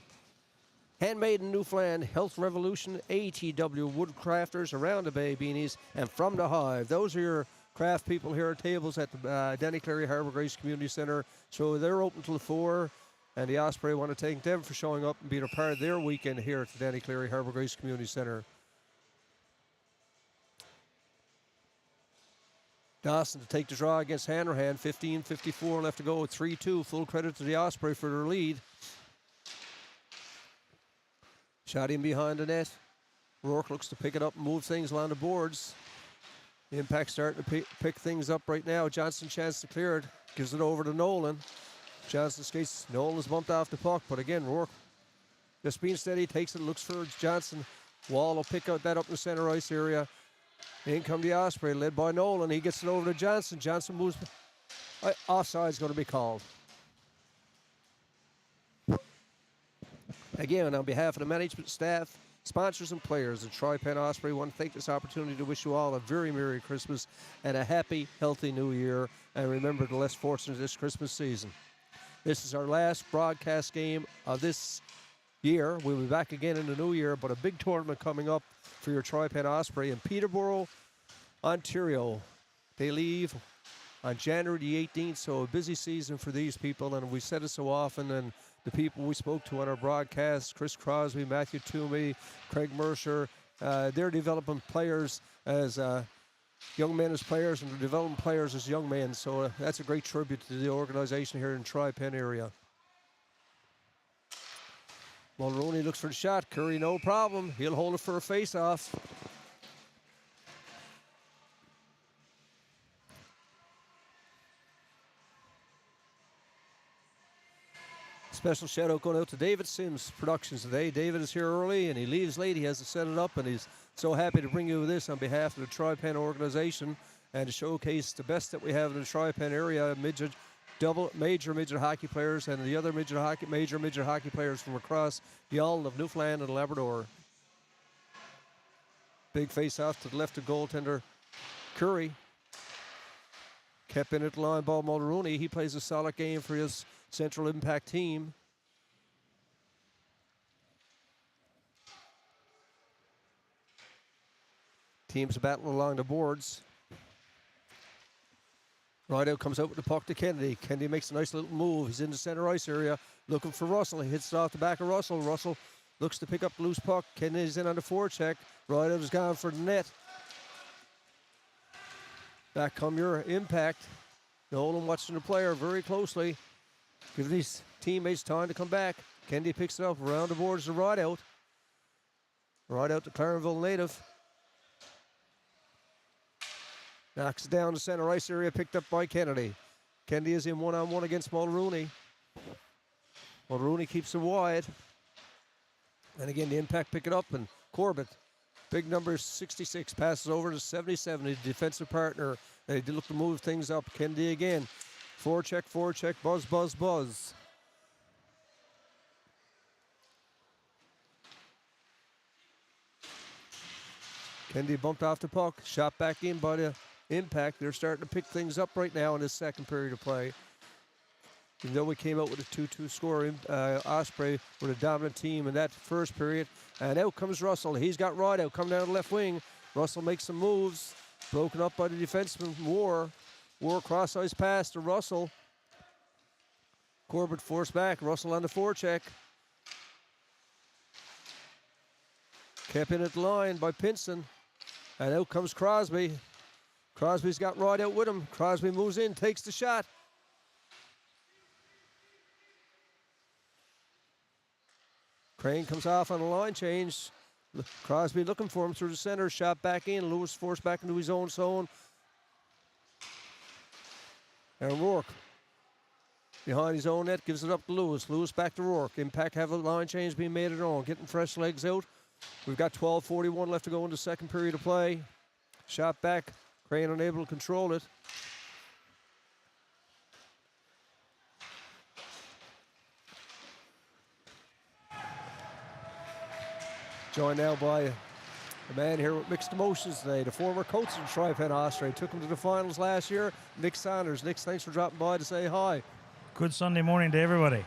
Handmade in Newfoundland, Health Revolution, ATW Woodcrafters, Around the Bay Beanies, and From the Hive. Those are your craft people here at tables at the Denny Cleary Harbour Grace Community Centre. So they're open till 4, and the Osprey want to thank them for showing up and being a part of their weekend here at the Denny Cleary Harbour Grace Community Centre. Dawson to take the draw against Hanrahan. 15:54 left to go. 3-2. Full credit to the Osprey for their lead. Shot in behind the net. Rourke looks to pick it up and move things along the boards. Impact starting to pick things up right now. Johnson chance to clear it. Gives it over to Nolan. Johnson skates. Nolan's bumped off the puck, but again, Rourke just being steady. Takes it, looks for Johnson. Wall will pick out that up in the center ice area. In come the Osprey, led by Nolan. He gets it over to Johnson. Johnson moves. Offside's going to be called. Again, on behalf of the management, staff, sponsors, and players of Tripen Osprey, want to take this opportunity to wish you all a very Merry Christmas and a happy, healthy New Year. And remember the less fortunate this Christmas season. This is our last broadcast game of this year. We'll be back again in the new year, but a big tournament coming up for your Tripen Osprey in Peterborough, Ontario. They leave on January the 18th, so a busy season for these people, and we said it so often, and the people we spoke to on our broadcast, Chris Crosby, Matthew Toomey, Craig Mercer, they're developing players as young men as players, and they're developing players as young men, so that's a great tribute to the organization here in Tripen area. Mulrooney looks for the shot. Curry, no problem. He'll hold it for a face-off. Special shout-out going out to David Sims Productions today. David is here early, and he leaves late. He has to set it up, and he's so happy to bring you this on behalf of the Tripen organization and to showcase the best that we have in the Tripen area, major midget hockey players and the other major midget hockey players from across the island of Newfoundland and Labrador. Big face-off to the left of goaltender Curry. Kept in at the line ball Mulrooney. He plays a solid game for his Central Impact team. Teams battling along the boards. Rideout comes out with the puck to Kennedy. Kennedy makes a nice little move. He's in the center ice area looking for Russell. He hits it off the back of Russell. Russell looks to pick up the loose puck. Kennedy's in on the forecheck. Rideout is gone for the net. Back come your Impact. Nolan watching the player very closely. Giving these teammates time to come back. Kennedy picks it up around the boards to Rideout. Rideout, the Clarenville native. Knocks it down the center ice area, picked up by Kennedy. Kennedy is in one-on-one against Mulrooney. Mulrooney keeps it wide. And again, the Impact pick it up, and Corbett, big number 66, passes over to 77, the defensive partner. They look to move things up. Kennedy again. Forecheck, buzz, buzz, buzz. Kennedy bumped off the puck, shot back in by the Impact. They're starting to pick things up right now in this second period of play. Even though we came out with a 2-2 score, Osprey with a dominant team in that first period. And out comes Russell. He's got Rideout coming down the left wing. Russell makes some moves. Broken up by the defenseman, War. War cross-ice pass to Russell. Corbett forced back. Russell on the forecheck. Kept in at the line by Pinson. And out comes Crosby. Crosby's got Rideout with him. Crosby moves in, takes the shot. Crane comes off on a line change. Crosby looking for him through the center. Shot back in. Lewis forced back into his own zone. And Rourke behind his own net gives it up to Lewis. Lewis back to Rourke. Impact have a line change being made at all. Getting fresh legs out. We've got 12:41 left to go in the second period of play. Shot back. Crane unable to control it. Joined now by a man here with mixed emotions today, the former coach of Tripen Osprey. Took him to the finals last year, Nick Saunders. Nick, thanks for dropping by to say hi. Good Sunday morning to everybody.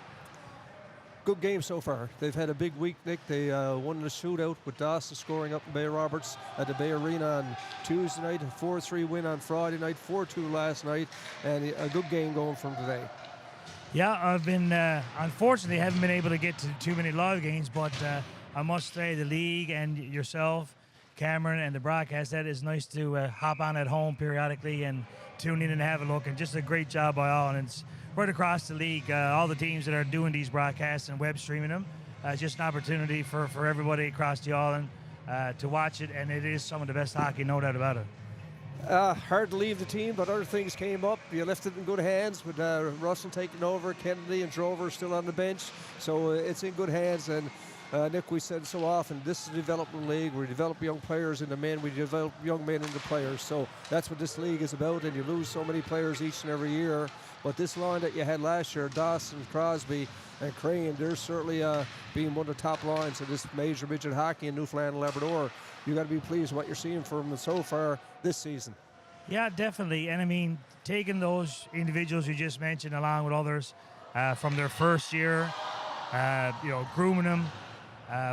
Good game so far. They've had a big week, Nick. They won the shootout with Dawson scoring up in Bay Roberts at the Bay Arena on Tuesday night, a 4-3 win on Friday night, 4-2 last night, and a good game going from today. Yeah, I've been, unfortunately, haven't been able to get to too many live games, but I must say the league and yourself, Cameron, and the broadcast, that is nice to hop on at home periodically and tune in and have a look, and just a great job by all. And it's right across the league, all the teams that are doing these broadcasts and web streaming them. It's just an opportunity for everybody across the island to watch it, and it is some of the best hockey, no doubt about it. Hard to leave the team, but other things came up. You left it in good hands with Russell taking over, Kennedy and Drover still on the bench, so it's in good hands. And Nick, we said so often, this is a development league. We develop young players into men. We develop young men into players. So that's what this league is about, and you lose so many players each and every year. But this line that you had last year, Dawson, Crosby, and Crane, they're certainly being one of the top lines of this major midget hockey in Newfoundland and Labrador. You got to be pleased with what you're seeing from them so far this season. Yeah, definitely. And I mean, taking those individuals you just mentioned along with others from their first year, grooming them,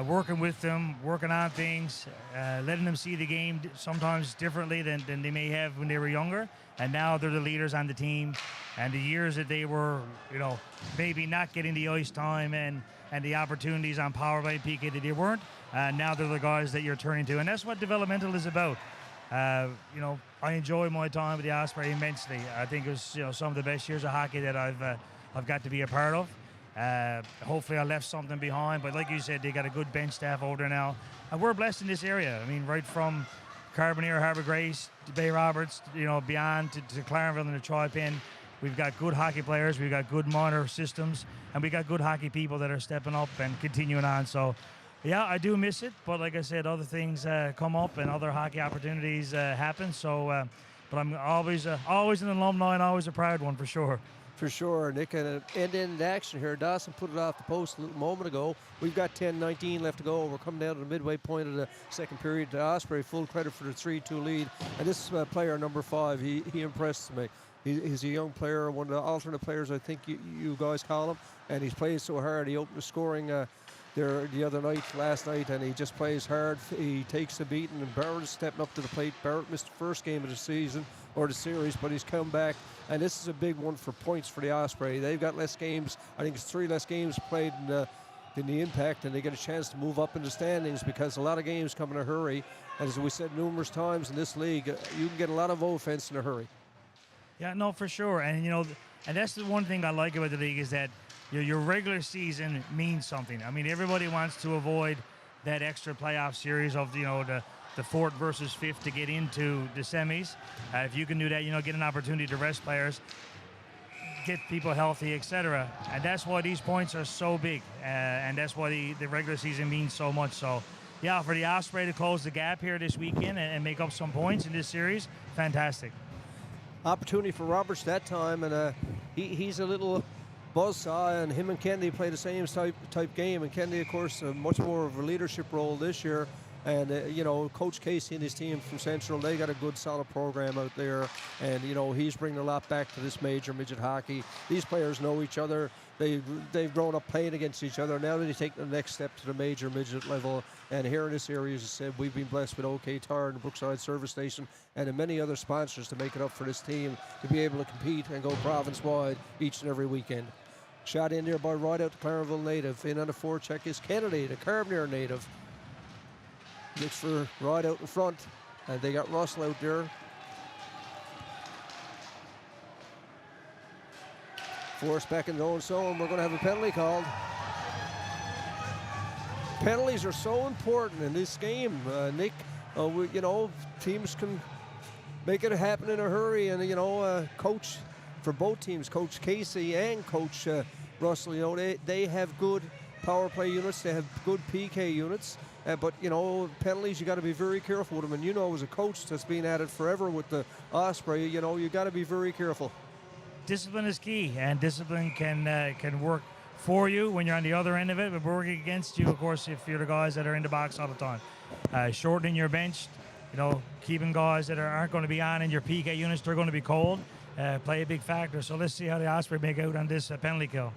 working with them, working on things, letting them see the game sometimes differently than they may have when they were younger. And now they're the leaders on the team. And the years that they were, maybe not getting the ice time and the opportunities on power play PK that they weren't, now they're the guys that you're turning to. And that's what developmental is about. I enjoy my time with the Osprey immensely. I think it was, some of the best years of hockey that I've got to be a part of. Hopefully I left something behind, but like you said, they got a good bench staff over there now. And we're blessed in this area. I mean, right from Carbonear, Harbour Grace, to Bay Roberts, beyond to Clarenville and the Tripen. We've got good hockey players, we've got good minor systems, and we got good hockey people that are stepping up and continuing on. So, yeah, I do miss it, but like I said, other things come up and other hockey opportunities happen. So, but I'm always an alumni and always a proud one for sure. For sure, Nick, and end action here. Dawson put it off the post a little moment ago. We've got 10-19 left to go. We're coming down to the midway point of the second period. Osprey, full credit for the 3-2 lead. And this player, number 5, he impressed me. He's a young player, one of the alternate players, I think you guys call him. And he's played so hard. He opened the scoring there the other night, last night, and he just plays hard. He takes the beating, and Barrett is stepping up to the plate. Barrett missed the first game of the season, or the series, but he's come back. And this is a big one for points for the Osprey. They've got less games. I think it's 3 less games played in the Impact, and they get a chance to move up in the standings because a lot of games come in a hurry. And as we said numerous times in this league, you can get a lot of offense in a hurry. Yeah, no, for sure. And, and that's the one thing I like about the league is that your regular season means something. I mean, everybody wants to avoid that extra playoff series of, the the fourth versus fifth to get into the semis. If you can do that, get an opportunity to rest players, get people healthy, etc. And that's why these points are so big, and that's why the regular season means so much. So, yeah, for the Osprey to close the gap here this weekend and make up some points in this series, fantastic. Opportunity for Roberts that time, and he's a little buzzsaw, and him and Kennedy play the same type game, and Kennedy, of course, much more of a leadership role this year. And, Coach Casey and his team from Central, they got a good, solid program out there. And, he's bringing a lot back to this major midget hockey. These players know each other. They've grown up playing against each other. Now they take the next step to the major midget level. And here in this area, as I said, we've been blessed with OK Tire and the Brookside Service Station and many other sponsors to make it up for this team to be able to compete and go province-wide each and every weekend. Shot in there by Rideout, the Clarenville native. In on the forecheck is Kennedy, the Carbonier native. Looks for Rideout in front, and they got Russell out there. Force back in the own zone. We're going to have a penalty called. Penalties are so important in this game, Nick. Teams can make it happen in a hurry, and coach for both teams, Coach Casey and Coach Russell, they have good power play units. They have good PK units. But penalties, you got to be very careful with them. And as a coach that's been at it forever with the Osprey, you got to be very careful. Discipline is key, and discipline can work for you when you're on the other end of it, but working against you, of course, if you're the guys that are in the box all the time. Shortening your bench, keeping guys that aren't going to be on in your PK units, they're going to be cold, play a big factor. So let's see how the Osprey make out on this penalty kill.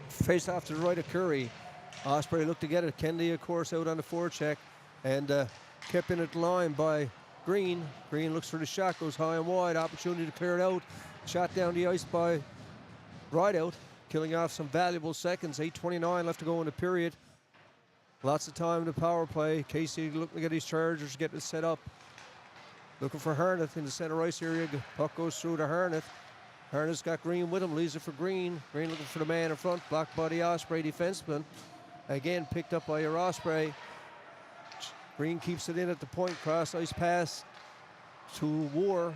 Face off to the right of Curry. Osprey looked to get it. Kennedy, of course, out on the forecheck, and kept in at the line by Green. Green looks for the shot, goes high and wide. Opportunity to clear it out. Shot down the ice by Rideout, killing off some valuable seconds. 8:29 left to go in the period. Lots of time in the power play. Casey looking to get his Chargers, getting it set up. Looking for Harnett in the center ice area. Puck goes through to Harnett. Harnett's got Green with him, leaves it for Green. Green looking for the man in front, blocked by the Osprey defenseman. Again, picked up by your Osprey. Green keeps it in at the point, cross ice pass to War.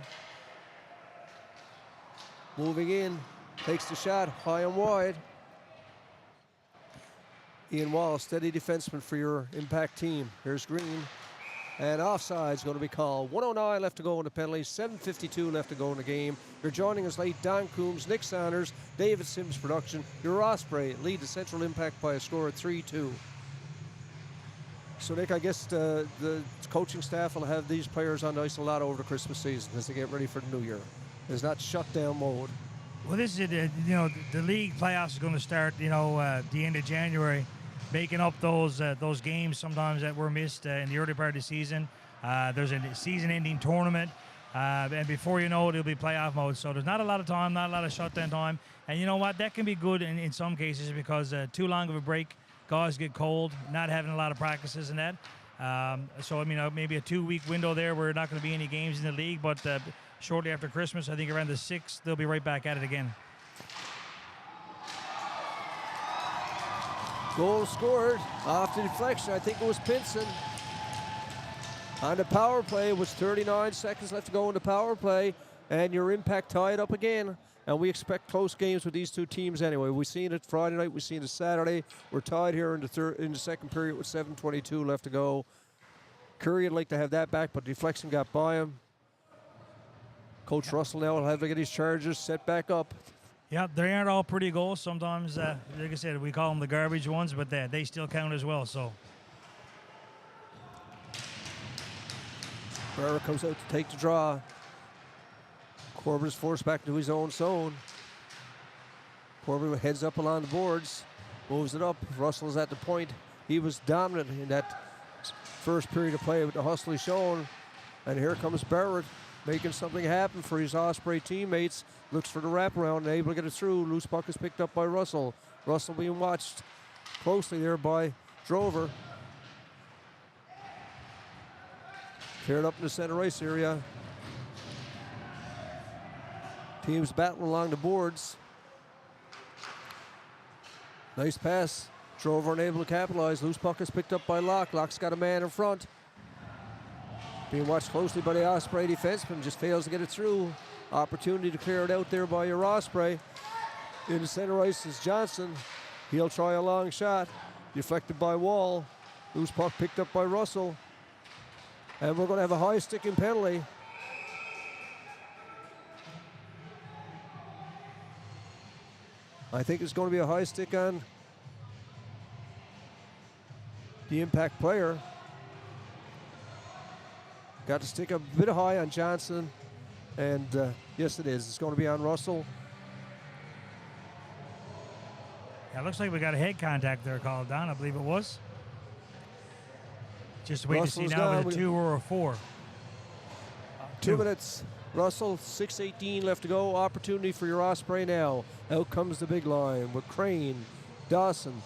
Moving in, takes the shot, high and wide. Ian Wallace, steady defenseman for your Impact team. Here's Green. And offside's going to be called. 1:09 left to go in the penalty. 7:52 left to go in the game. You're joining us late. Don Coombs, Nick Saunders, David Sims production. Your Osprey lead the Central Impact by a score of 3-2. So, Nick, I guess the coaching staff will have these players on the ice a lot over the Christmas season as they get ready for the new year. It's not shutdown mode. Well, this is it. The league playoffs is going to start, the end of January. Making up those games sometimes that were missed in the early part of the season. There's a season-ending tournament, and before you know it, it'll be playoff mode. So there's not a lot of time, not a lot of shutdown time. And you know what? That can be good in some cases because too long of a break, guys get cold, not having a lot of practices and that. Maybe a 2-week window there where not going to be any games in the league, but shortly after Christmas, I think around the 6th, they'll be right back at it again. Goal scored off the deflection. I think it was Pinson. On the power play, with 39 seconds left to go in the power play, and your Impact tied up again. And we expect close games with these two teams anyway. We've seen it Friday night. We've seen it Saturday. We're tied here in the second period with 7:22 left to go. Curry would like to have that back, but deflection got by him. Coach Russell now will have to get his Chargers set back up. Yeah, they aren't all pretty goals. Sometimes, like I said, we call them the garbage ones, but they still count as well. So, Barra comes out to take the draw. Corbett is forced back to his own zone. Corbett heads up along the boards, moves it up. Russell is at the point. He was dominant in that first period of play with the hustle he's shown. And here comes Barrett, making something happen for his Osprey teammates. Looks for the wraparound and able to get it through. Loose puck is picked up by Russell. Russell being watched closely there by Drover. Cleared up in the center ice area. Teams battling along the boards. Nice pass. Drover unable to capitalize. Loose puck is picked up by Locke. Locke's got a man in front. Being watched closely by the Osprey defenseman, just fails to get it through. Opportunity to clear it out there by your Osprey. In the center ice is Johnson. He'll try a long shot. Deflected by Wall. Loose puck picked up by Russell. And we're going to have a high sticking penalty. I think it's going to be a high stick on the Impact player. Got to stick a bit high on Johnson. And yes, it is. It's going to be on Russell. Yeah, it looks like we got a head contact there called down. I believe it was. Just wait Russell's to see now down. with a 2 or a 4. 2 minutes. Russell, 6:18 left to go. Opportunity for your Osprey now. Out comes the big line with Crane, Dawson,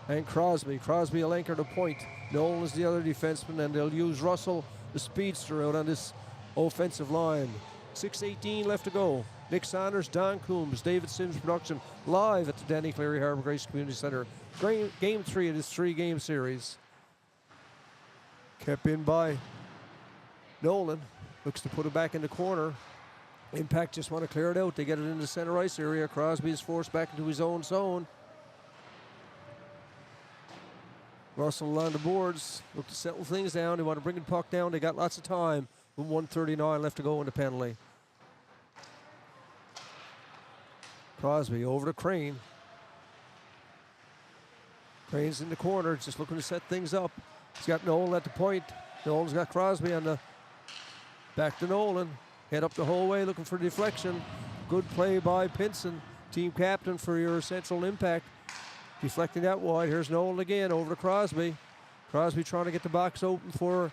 and Crosby. Crosby will anchor the point. Nolan is the other defenseman, and they'll use Russell, the speedster, out on this offensive line. 6:18 left to go. Nick Saunders, Don Coombs, David Sims production, live at the Danny Cleary Harbour Grace Community Centre. Game 3 of this 3-game series. Kept in by Nolan. Looks to put it back in the corner. Impact just want to clear it out. They get it in the center ice area. Crosby is forced back into his own zone. Russell on the boards. Look to settle things down. They want to bring the puck down. They got lots of time. With 1:39 left to go in the penalty. Crosby over to Crane. Crane's in the corner, just looking to set things up. He's got Nolan at the point. Nolan's got Crosby on the back to Nolan. Head up the whole way looking for deflection. Good play by Pinson, team captain for your Central Impact. Deflecting that wide. Here's Nolan again over to Crosby. Crosby trying to get the box open for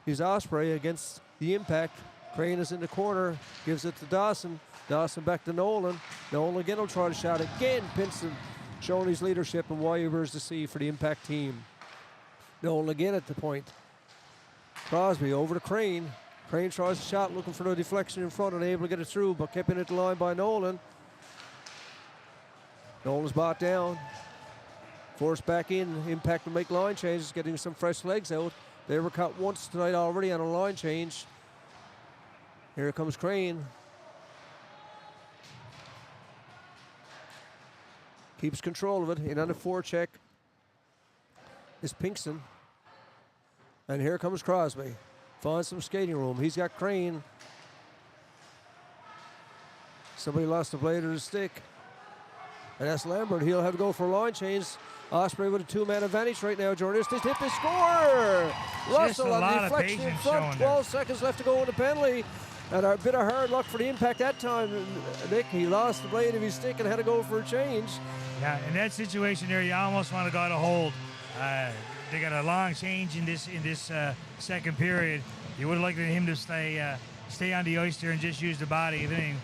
his Osprey against the Impact. Crane is in the corner, gives it to Dawson. Dawson back to Nolan. Nolan again will try to shot again. Pinson showing his leadership and why he wears the C for the Impact team. Nolan again at the point. Crosby over to Crane. Crane tries a shot looking for the deflection in front and able to get it through, but kept in at the line by Nolan. Nolan's brought down. Forced back in. Impact will make line changes, getting some fresh legs out. They were caught once tonight already on a line change. Here comes Crane. Keeps control of it. In on the forecheck is Pinkston. And here comes Crosby. Finds some skating room. He's got Crane. Somebody lost the blade of the stick. And that's Lambert. He'll have to go for a line change. Osprey with a 2-man advantage right now. Jordan Estes hit the score. Russell on the deflection in front. 12 seconds left to go in the penalty. And a bit of hard luck for the Impact that time. Nick, he lost the blade of his stick and had to go for a change. Yeah, in that situation there, you almost want to go to hold. They got a long change in this second period. You would have liked him to stay on the ice there and just use the body. Then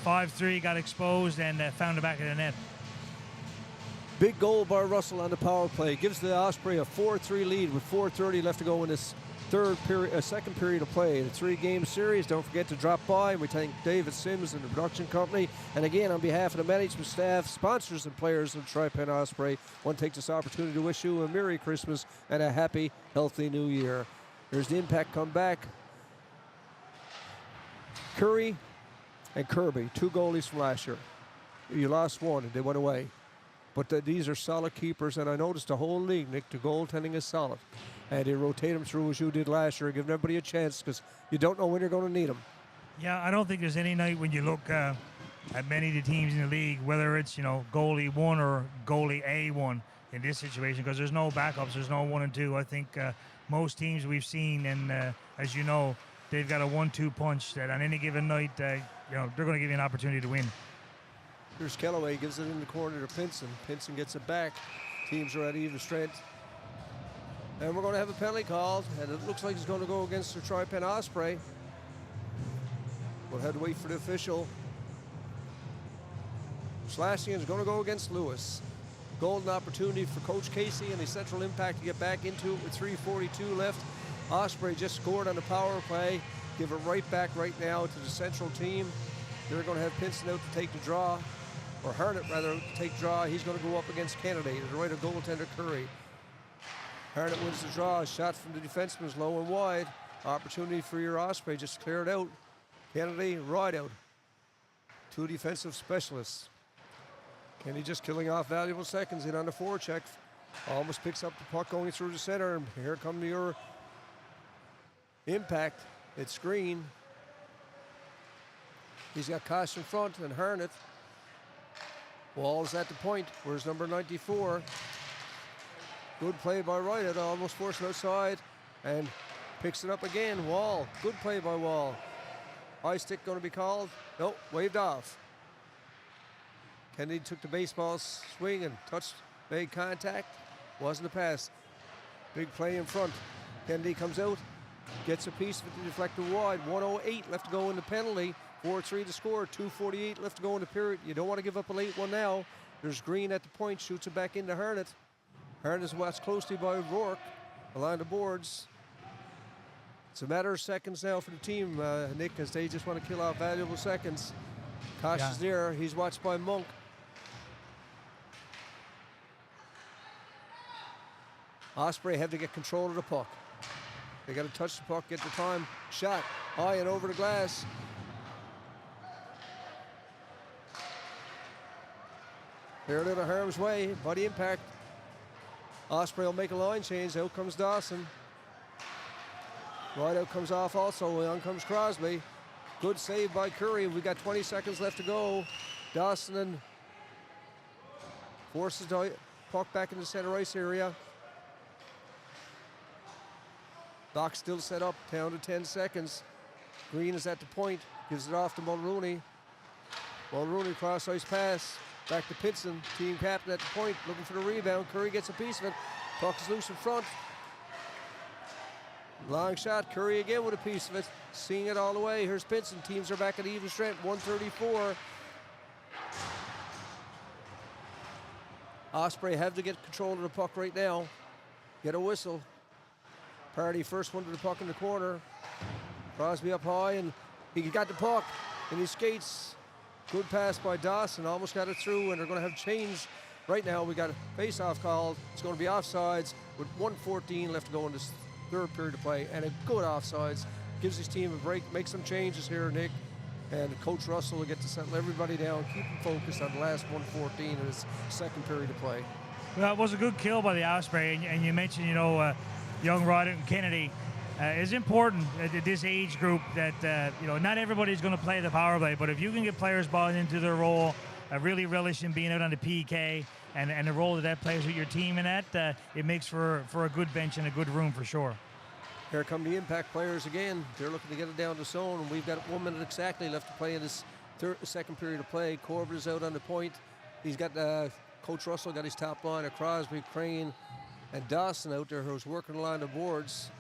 5-3 got exposed and found the back of the net. Big goal by Russell on the power play. Gives the Osprey a 4-3 lead with 4:30 left to go in this second period of play. The 3-game series. Don't forget to drop by. We thank David Sims and the production company. And again, on behalf of the management staff, sponsors, and players of Tripen Osprey, I want to take this opportunity to wish you a Merry Christmas and a happy, healthy New Year. There's the Impact come back. Curry and Kirby, 2 goalies from last year. You lost one and they went away. But these are solid keepers, and I noticed the whole league, Nick, the goaltending is solid. And they rotate them through as you did last year, giving everybody a chance because you don't know when you're going to need them. Yeah, I don't think there's any night when you look at many of the teams in the league, whether it's, goalie 1 or goalie A1 in this situation, because there's no backups, there's no 1 and 2. I think most teams we've seen, and as you know, they've got a 1-2 punch that on any given night, they're going to give you an opportunity to win. Here's Kellaway, gives it in the corner to Pinson. Pinson gets it back. Teams are at even strength. And we're going to have a penalty called, and it looks like it's going to go against the Tripen Osprey. We'll have to wait for the official. Slashing is going to go against Lewis. Golden opportunity for Coach Casey and the Central Impact to get back into it with 3:42 left. Osprey just scored on the power play. Give it right back right now to the Central team. They're going to have Pinson out to take the draw, or Harnett rather, to take draw. He's going to go up against Kennedy, the right of goaltender Curry. Harnett wins the draw. A shot from the defenseman is low and wide. Opportunity for your Osprey, just clear it out. Kennedy, right out. 2 defensive specialists. Kenny just killing off valuable seconds in on the forecheck. Almost picks up the puck going through the center, and here come your impact. It's Green. He's got Kosh in front and Harnett. Wall's at the point. Where's number 94? Good play by Wright. Almost forced outside and picks it up again. Wall. Good play by Wall. High stick going to be called. Nope, waved off. Kennedy took the baseball swing and touched, made contact. Wasn't a pass. Big play in front. Kennedy comes out, gets a piece of it to deflect it wide. 1:08 left to go in the penalty. 4-3 to score. 2:48 left to go in the period. You don't want to give up a late one now. There's Green at the point, shoots it back into Harnett. Harnett is watched closely by Rourke along the boards. It's a matter of seconds now for the team, Nick, as they just want to kill out valuable seconds. Kosh is there. He's watched by Monk. Osprey have to get control of the puck. They got to touch the puck, get the time. Shot high and over the glass. Cleared out of harm's way by the impact. Osprey will make a line change. Out comes Dawson. Right out comes off also. On comes Crosby. Good save by Curry. We got 20 seconds left to go. Dawson and forces the puck back in the center ice area. Doc still set up, down to 10 seconds. Green is at the point, gives it off to Mulrooney. Mulrooney cross ice pass, back to Pitson, team captain at the point, looking for the rebound. Curry gets a piece of it. Puck is loose in front. Long shot, Curry again with a piece of it. Seeing it all the way. Here's Pitson. Teams are back at even strength, 134. Osprey have to get control of the puck right now. Get a whistle. Party first one to the puck in the corner. Crosby up high, and he got the puck, and he skates. Good pass by Dawson, almost got it through, and they're going to have change. Right now, we got a face-off called. It's going to be offsides with 1:14 left to go in this third period of play, and a good offsides. Gives his team a break, make some changes here, Nick, and Coach Russell will get to settle everybody down, keep them focused on the last 1:14 in this second period of play. Well, it was a good kill by the Osprey, and you mentioned, young Roddick and Kennedy. It's important at this age group that, not everybody's going to play the power play, but if you can get players bought into their role, really relishing being out on the PK and the role that plays with your team in that, it makes for a good bench and a good room for sure. Here come the impact players again. They're looking to get it down to zone, and we've got 1 minute exactly left to play in this second period of play. Corbett is out on the point. He's got Coach Russell got his top line of Crosby, Crane, and Dawson out there who's working along the boards.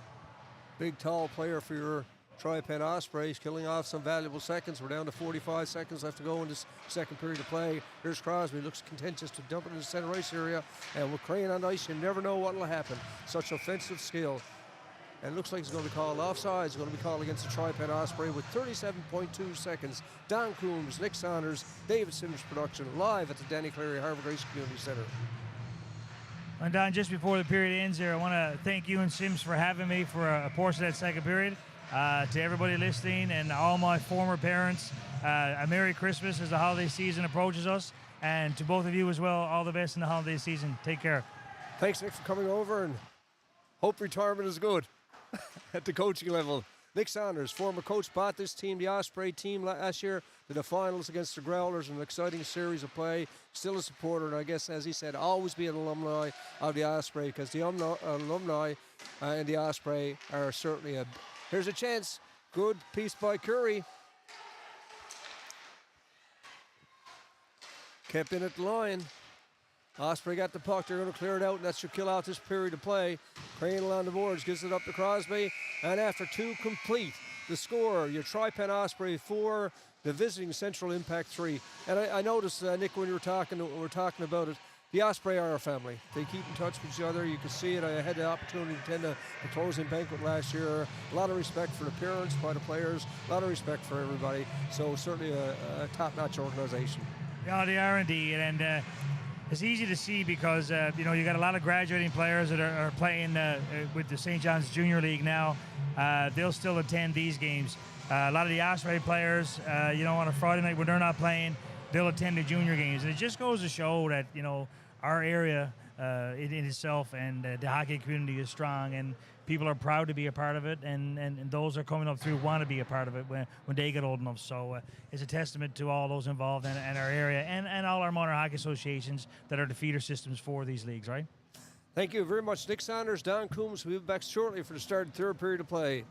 Big, tall player for your Tripen Ospreys, killing off some valuable seconds. We're down to 45 seconds left to go in this second period of play. Here's Crosby, looks contentious to dump it in the center ice area. And with Crane on ice, you never know what will happen. Such offensive skill. And it looks like it's going to be called offside. It's going to be called against the Tripen Osprey with 37.2 seconds. Don Coombs, Nick Saunders, David Sims production, live at the Danny Cleary Harbour Grace Community Center. And Don, just before the period ends here, I want to thank you and Sims for having me for a portion of that second period. To everybody listening and all my former parents, a Merry Christmas as the holiday season approaches us. And to both of you as well, all the best in the holiday season. Take care. Thanks, Nick, for coming over, and hope retirement is good at the coaching level. Nick Saunders, former coach, brought this team, the Osprey team, last year to the finals against the Growlers, an exciting series of play. Still a supporter, and I guess, as he said, always be an alumni of the Osprey, because the alumni and the Osprey are certainly a... Here's a chance. Good piece by Curry. Kept in at the line. Osprey got the puck. They're going to clear it out, and that should kill out this period of play. Crane along the boards, gives it up to Crosby. And after two complete, the score, your Tripen Osprey 4, the visiting Central Impact 3. And I noticed, Nick, when we were talking about it, the Osprey are a family. They keep in touch with each other. You can see it. I had the opportunity to attend the closing banquet last year. A lot of respect for the parents, by the players. A lot of respect for everybody. So certainly a top-notch organization. Yeah, they are indeed. And It's easy to see because you got a lot of graduating players that are playing with the St. John's Junior League now. They'll still attend these games. A lot of the Osprey players, on a Friday night when they're not playing, they'll attend the junior games, and it just goes to show that our area in itself and the hockey community is strong, and people are proud to be a part of it, and those are coming up through want to be a part of it when they get old enough. So it's a testament to all those involved and our area and all our minor hockey associations that are the feeder systems for these leagues, right? Thank you very much, Nick Saunders, Don Coombs. We'll be back shortly for the start of the third period of play.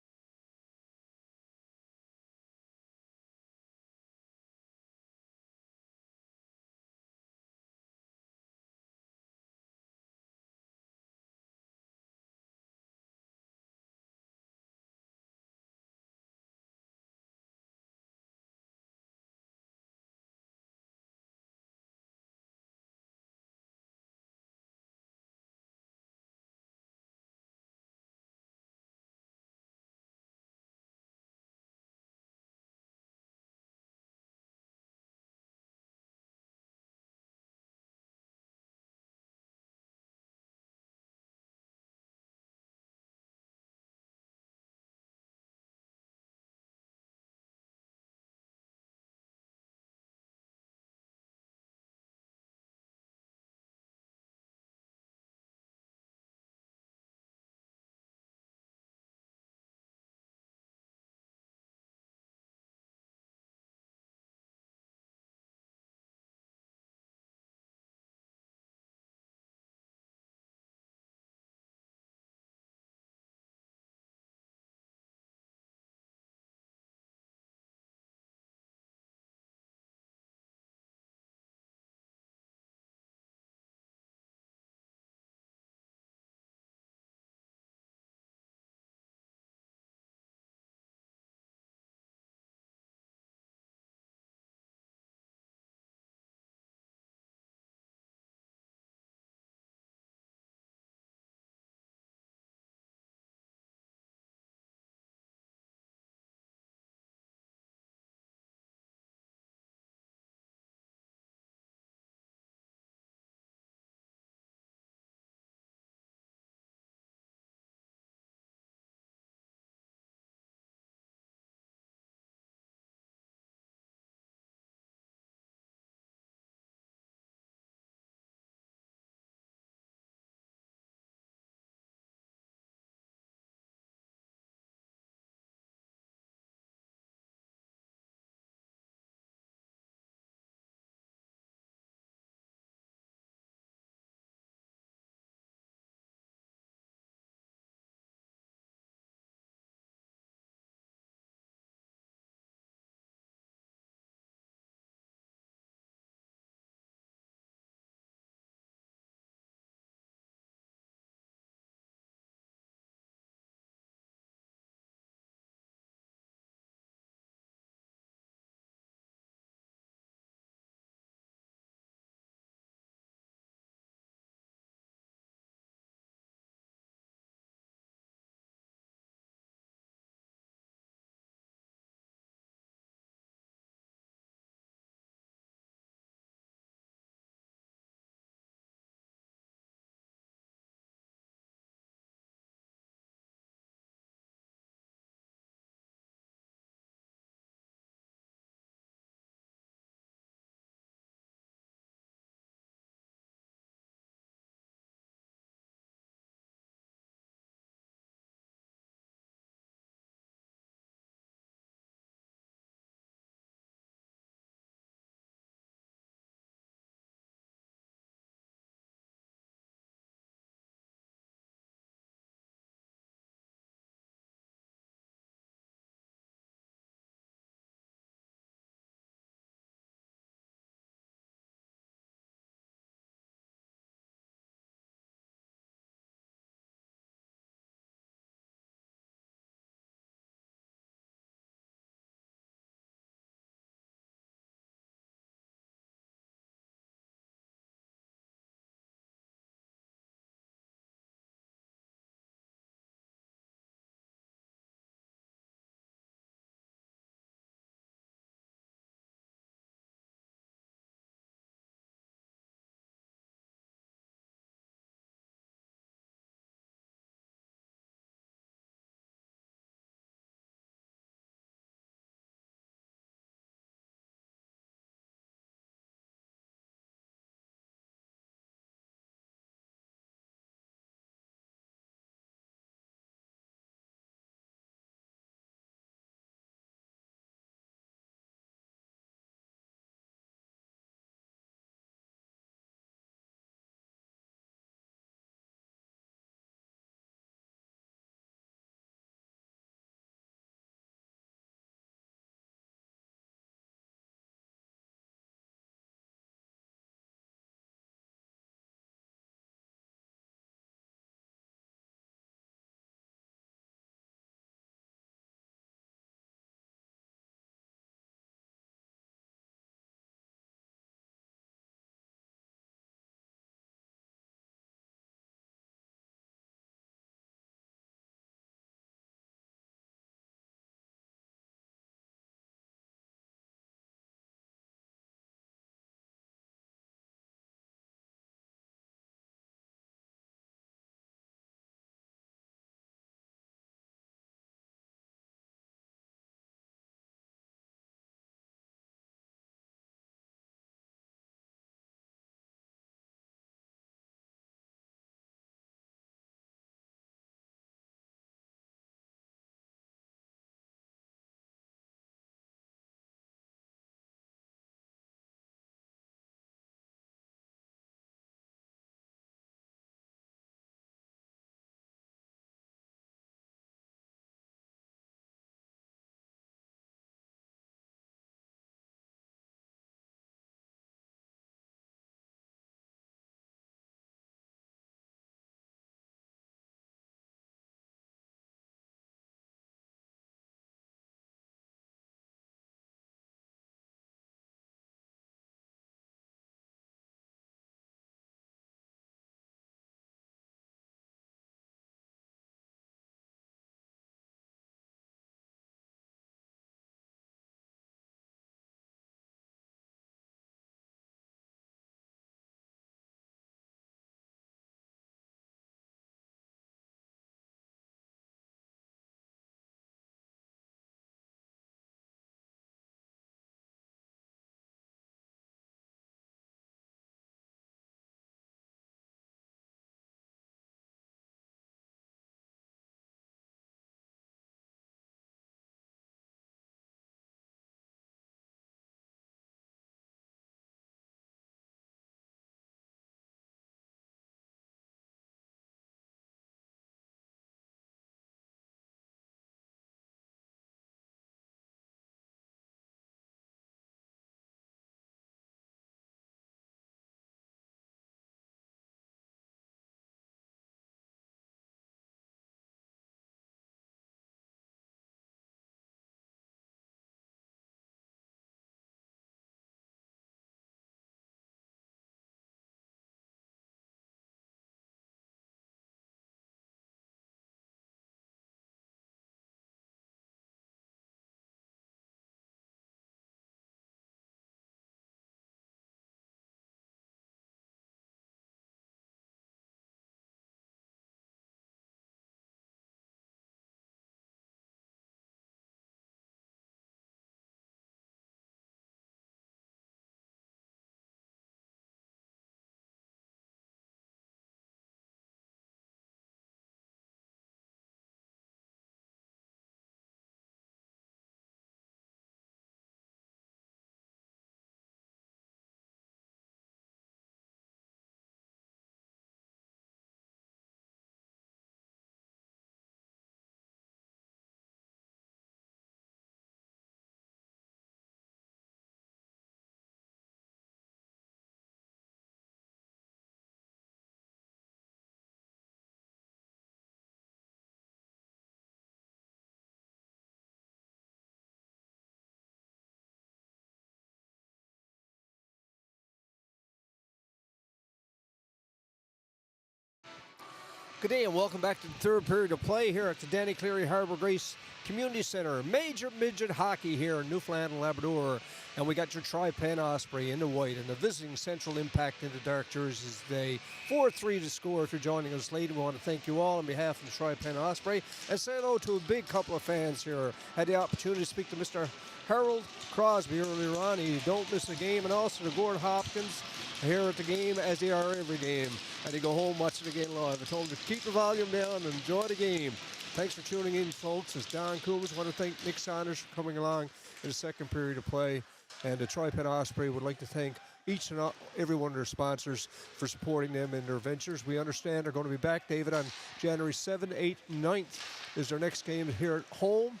Good day and welcome back to the third period of play here at the Danny Cleary Harbour Grace Community Centre. Major midget hockey here in Newfoundland and Labrador. And we got your Tripen Osprey in the white and the visiting Central Impact in the dark jerseys today. 4-3 to score if you're joining us late. We want to thank you all on behalf of the Tripen Osprey and say hello to a big couple of fans here. Had the opportunity to speak to Mr. Harold Crosby earlier on. He don't miss a game, and also to Gordon Hopkins here at the game, as they are every game, and they go home watching the game live. I told them to keep the volume down and enjoy the game. Thanks for tuning in, folks. It's Don Coombs. I want to thank Nick Saunders for coming along in the second period of play, and the Tripen Osprey would like to thank each and every one of their sponsors for supporting them in their ventures. We understand they're going to be back, David, on January 7th, 8th, 9th is their next game here at home.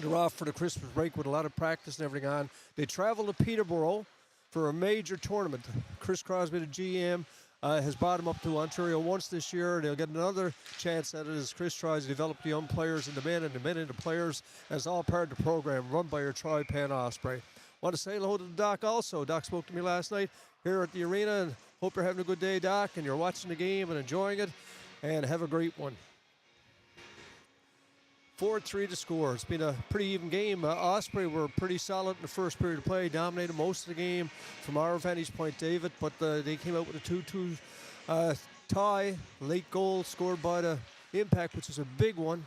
They're off for the Christmas break with a lot of practice and everything on. They travel to Peterborough for a major tournament. Chris Crosby, the GM, has brought them up to Ontario once this year. They'll get another chance at it as Chris tries to develop the young players and the men into players. As all part of the program run by your Tripen Osprey. Want to say hello to the Doc also. Doc spoke to me last night here at the arena, and hope you're having a good day, Doc, and you're watching the game and enjoying it, and have a great one. 4-3 to score. It's been a pretty even game. Osprey were pretty solid in the first period of play, dominated most of the game from our vantage point, David, but they came out with a 2-2 tie. Late goal scored by the Impact, which is a big one.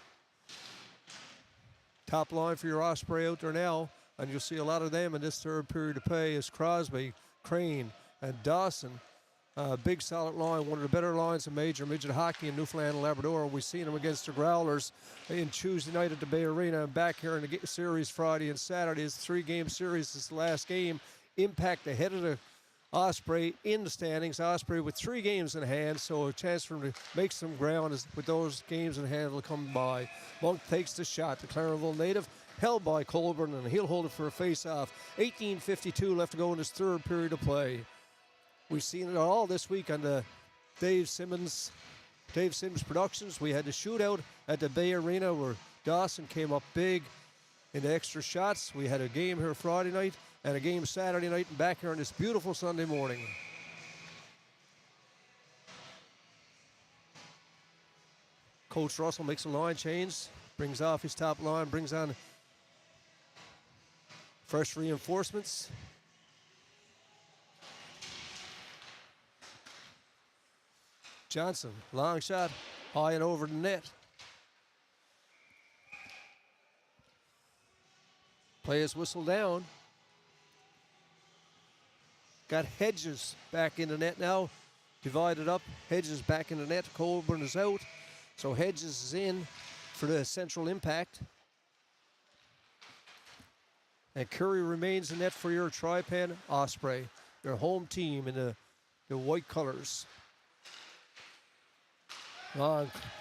Top line for your Osprey out there now, and you'll see a lot of them in this third period of play is Crosby, Crane, and Dawson. Big solid line, one of the better lines of major midget hockey in Newfoundland and Labrador. We've seen them against the Growlers in Tuesday night at the Bay Arena, and back here in the series Friday and Saturday. It's a 3-game series. This is the last game. Impact ahead of the Osprey in the standings. Osprey with 3 games in hand, so a chance for them to make some ground with those games in hand will come by. Monk takes the shot. The Clarenville native held by Colburn, and he'll hold it for a face-off. 18:52 left to go in this third period of play. We've seen it all this week on the Dave Sims Productions. We had the shootout at the Bay Arena where Dawson came up big in the extra shots. We had a game here Friday night and a game Saturday night, and back here on this beautiful Sunday morning. Coach Russell makes a line change, brings off his top line, brings on fresh reinforcements. Johnson, long shot, high and over the net. Play is whistled down. Got Hedges back in the net now. Divided up. Hedges back in the net. Colburn is out. So Hedges is in for the Central Impact. And Curry remains in net for your Tripen Osprey, your home team in the white colors.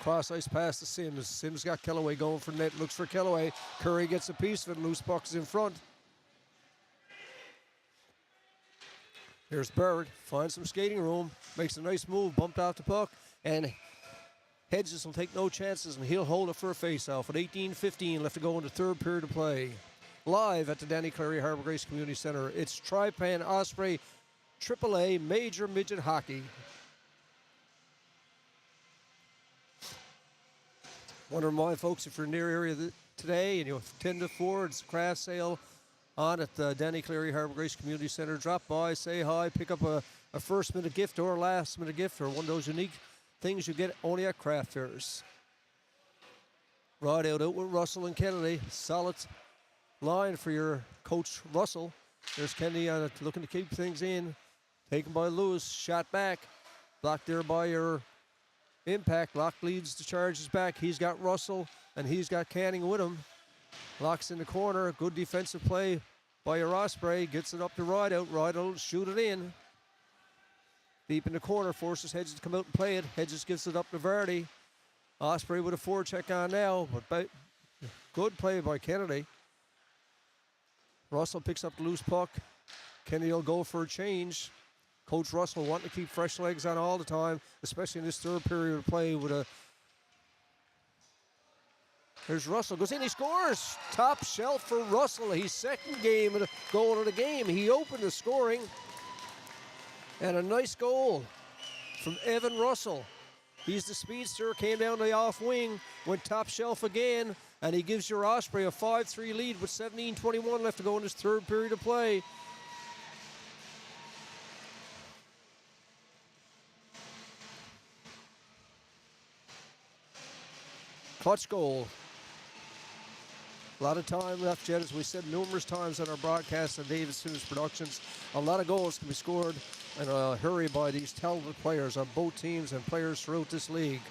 Cross ice pass to Sims. Sims got Kellaway going for net. Looks for Kellaway. Curry gets a piece of it. Loose puck is in front. Here's Bird. Finds some skating room. Makes a nice move. Bumped off the puck. And Hedges will take no chances, and he'll hold it for a face-off at 18:15 left to go in the third period of play. Live at the Danny Cleary Harbour Grace Community Centre, it's Tripen Osprey AAA Major Midget Hockey. Want to remind folks, if you're near area today and you attend to Ford, it's a craft sale on at the Danny Cleary Harbour Grace Community Centre. Drop by, say hi, pick up a first-minute gift or a last-minute gift or one of those unique things you get only at craft fairs. Right out with Russell and Kennedy. Solid line for your coach, Russell. There's Kennedy on it, looking to keep things in. Taken by Lewis, shot back. Blocked there by your Impact. Locke leads the charges back. He's got Russell, and he's got Canning with him. Locke's in the corner. Good defensive play by your Osprey. Gets it up to Rideout. Rideout shoot it in. Deep in the corner. Forces Hedges to come out and play it. Hedges gives it up to Vardy. Osprey with a forecheck on now. But good play by Kennedy. Russell picks up the loose puck. Kennedy will go for a change. Coach Russell wanting to keep fresh legs on all the time, especially in this third period of play with a... There's Russell, goes in, he scores! Top shelf for Russell, his second game and goal of the game. He opened the scoring. And a nice goal from Evan Russell. He's the speedster, came down the off wing, went top shelf again, and he gives your Osprey a 5-3 lead with 17:21 left to go in this third period of play. Clutch goal. A lot of time left yet, as we said numerous times on our broadcast on David Simmons Productions. A lot of goals can be scored in a hurry by these talented players on both teams and players throughout this league.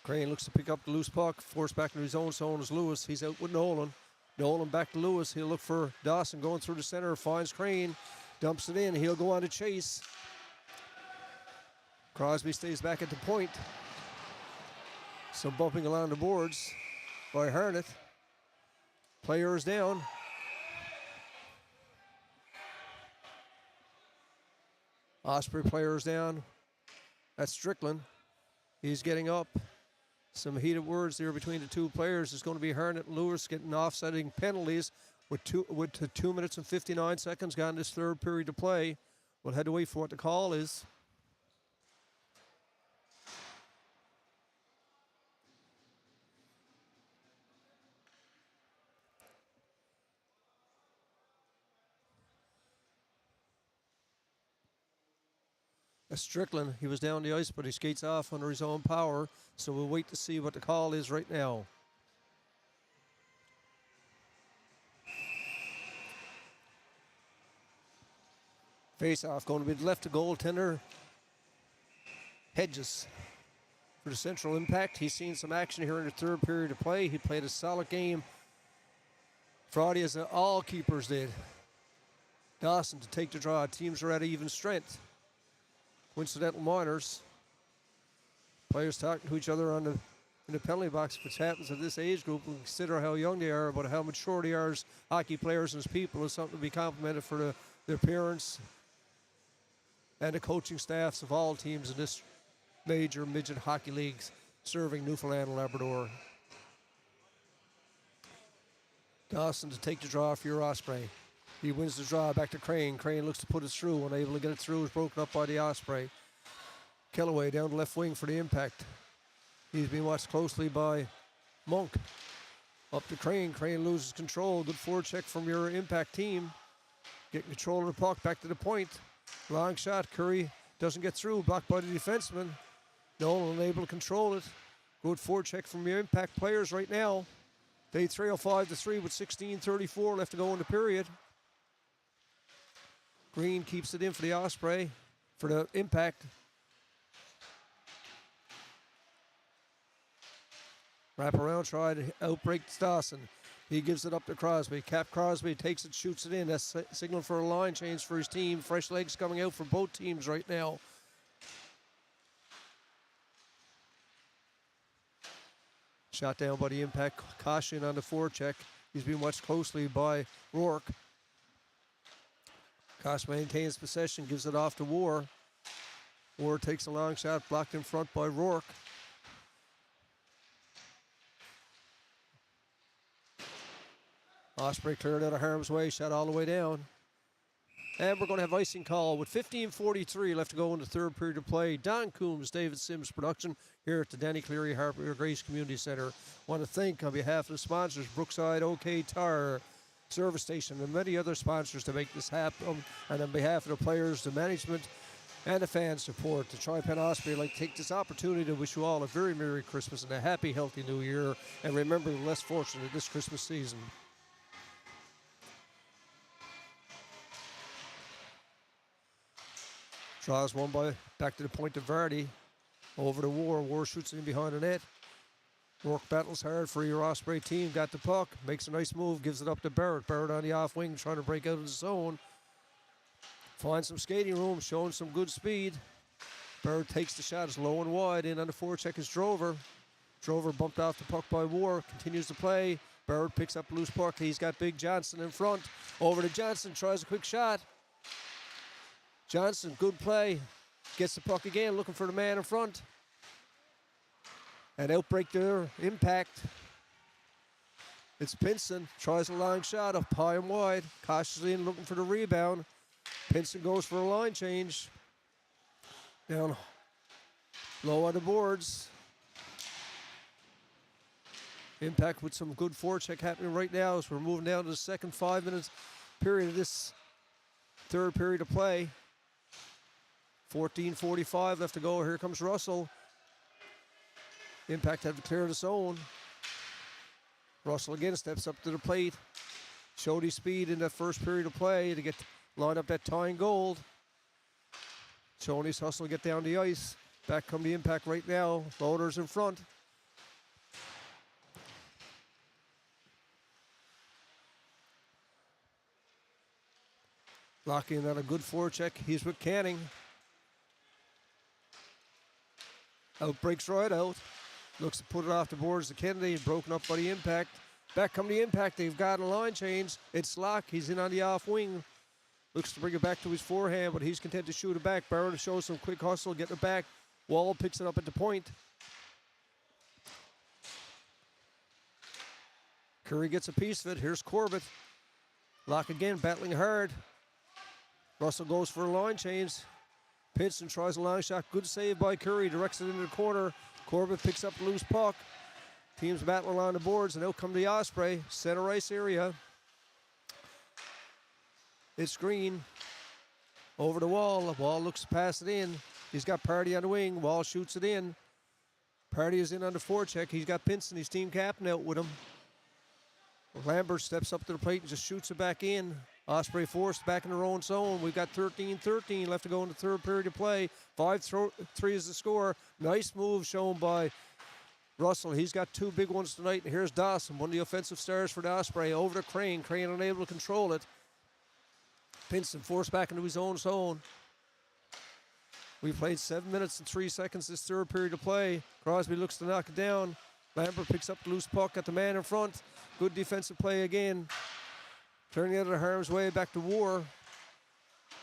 Crane looks to pick up the loose puck, forced back into his own zone as Lewis. He's out with Nolan. Nolan back to Lewis. He'll look for Dawson going through the center, finds Crane, dumps it in. He'll go on to chase. Crosby stays back at the point. Some bumping along the boards by Harnett. Player is down. Osprey player is down. That's Strickland. He's getting up. Some heated words there between the two players. It's going to be Harnett and Lewis getting offsetting penalties with 2 minutes and 59 seconds gone this third period to play. We'll have to wait for what the call is. Strickland, he was down the ice, but he skates off under his own power. So we'll wait to see what the call is right now. Face-off going to be left to goaltender Hedges for the Central Impact. He's seen some action here in the third period of play. He played a solid game. Friday, as all keepers did. Dawson to take the draw. Teams are at even strength. Coincidental minors. Players talking to each other in the penalty box, which happens at this age group. We consider how young they are, but how mature they are as hockey players and as people is something to be complimented for their parents and the coaching staffs of all teams in this major midget hockey leagues serving Newfoundland and Labrador. Dawson to take the draw for your Osprey. He wins the draw back to Crane. Crane looks to put it through. Unable to get it through. Is broken up by the Osprey. Kellaway down the left wing for the Impact. He's being watched closely by Monk. Up to Crane. Crane loses control. Good forecheck from your Impact team. Getting control of the puck. Back to the point. Long shot. Curry doesn't get through. Blocked by the defenseman. Nolan unable to control it. Good forecheck from your Impact players right now. They trail 5-3 with 16:34 left to go in the period. Green keeps it in for the Osprey, for the Impact. Wrap around, try to outbreak Dawson. He gives it up to Crosby. Cap Crosby takes it, shoots it in. That's signal for a line change for his team. Fresh legs coming out for both teams right now. Shot down by the Impact. Caution on the forecheck. He's being watched closely by Rourke. Kosh maintains possession, gives it off to War. War takes a long shot, blocked in front by Rourke. Osprey cleared out of harm's way, shot all the way down. And we're going to have icing call with 15:43 left to go in the third period of play. Don Coombs, David Sims production here at the Danny Cleary Harbour Grace Community Centre. Want to thank on behalf of the sponsors, Brookside OK Tire Service Station, and many other sponsors to make this happen. And on behalf of the players, the management, and the fan support, the Tripen Osprey, I'd like to take this opportunity to wish you all a very Merry Christmas and a happy, healthy New Year. And remember the less fortunate this Christmas season. Draws one by back to the point of Vardy. Over to War. War shoots in behind the net. Rourke battles hard for your Osprey team. Got the puck. Makes a nice move. Gives it up to Barrett. Barrett on the off wing trying to break out of the zone. Finds some skating room. Showing some good speed. Barrett takes the shot. It's low and wide. In on the forecheck is Drover. Drover bumped off the puck by War. Continues to play. Barrett picks up loose puck. He's got Big Johnson in front. Over to Johnson. Tries a quick shot. Johnson, good play. Gets the puck again, looking for the man in front. And outbreak there, Impact. It's Pinson, tries a long shot up high and wide. Cautiously in, looking for the rebound. Pinson goes for a line change. Down low on the boards. Impact with some good forecheck happening right now as we're moving down to the second 5 minutes period of this third period of play. 14:45 left to go. Here comes Russell. Impact have to clear the zone. Russell again steps up to the plate. Showed his speed in that first period of play to get lined up that tying goal. Showing his hustle to get down the ice. Back come the Impact right now. Loaders in front. Locking on a good forecheck. He's with Canning. Out breaks right out. Looks to put it off the boards to Kennedy. Broken up by the Impact. Back come the Impact. They've got a line change. It's Locke. He's in on the off wing. Looks to bring it back to his forehand, but he's content to shoot it back. Barrett shows some quick hustle, getting it back. Wall picks it up at the point. Curry gets a piece of it. Here's Corbett. Locke again, battling hard. Russell goes for a line change. Pinson tries a long shot. Good save by Curry. Directs it into the corner. Corbett picks up the loose puck. Teams battling along the boards, and out come the Osprey. Center ice area. It's Green. Over the Wall. The Wall looks to pass it in. He's got Party on the wing. Wall shoots it in. Party is in on the forecheck. He's got Pinson, his team captain, out with him. Lambert steps up to the plate and just shoots it back in. Osprey forced back in their own zone. We've got 13-13 left to go in the third period of play. 5-3 is the score. Nice move shown by Russell. He's got two big ones tonight. And here's Dawson, one of the offensive stars for the Osprey. Over to Crane. Crane unable to control it. Pinson forced back into his own zone. We played 7 minutes and 3 seconds this third period of play. Crosby looks to knock it down. Lambert picks up the loose puck at the man in front. Good defensive play again. Turning it out of harm's way, back to War.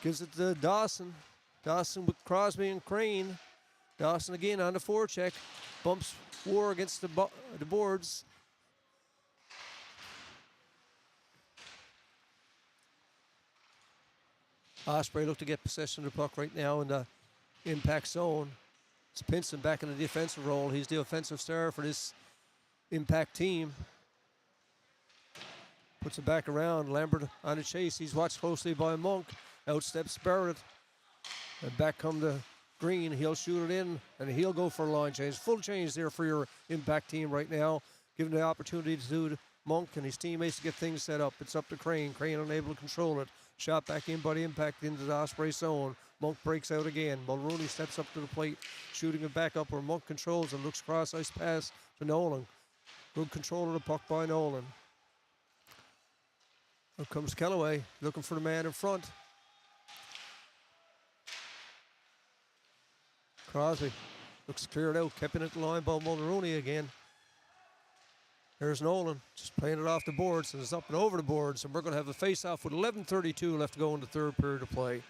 Gives it to Dawson. Dawson with Crosby and Crane. Dawson again on the forecheck. Bumps War against the boards. Osprey look to get possession of the puck right now in the Impact zone. It's Pinson back in the defensive role. He's the offensive star for this Impact team. Puts it back around. Lambert on the chase. He's watched closely by Monk. Out steps Barrett. And back come to Green. He'll shoot it in, and he'll go for a line change. Full change there for your Impact team right now. Given the opportunity to do to Monk and his teammates to get things set up. It's up to Crane. Crane unable to control it. Shot back in by the Impact into the Osprey zone. Monk breaks out again. Mulrooney steps up to the plate, shooting it back up where Monk controls and looks cross ice pass to Nolan. Good control of the puck by Nolan. Here comes Kellaway, looking for the man in front. Crosby looks cleared out, kept it at the line by Mulrooney again. Here's Nolan, just playing it off the boards, and it's up and over the boards, and we're going to have a face-off with 11:32 left to go in the third period of play.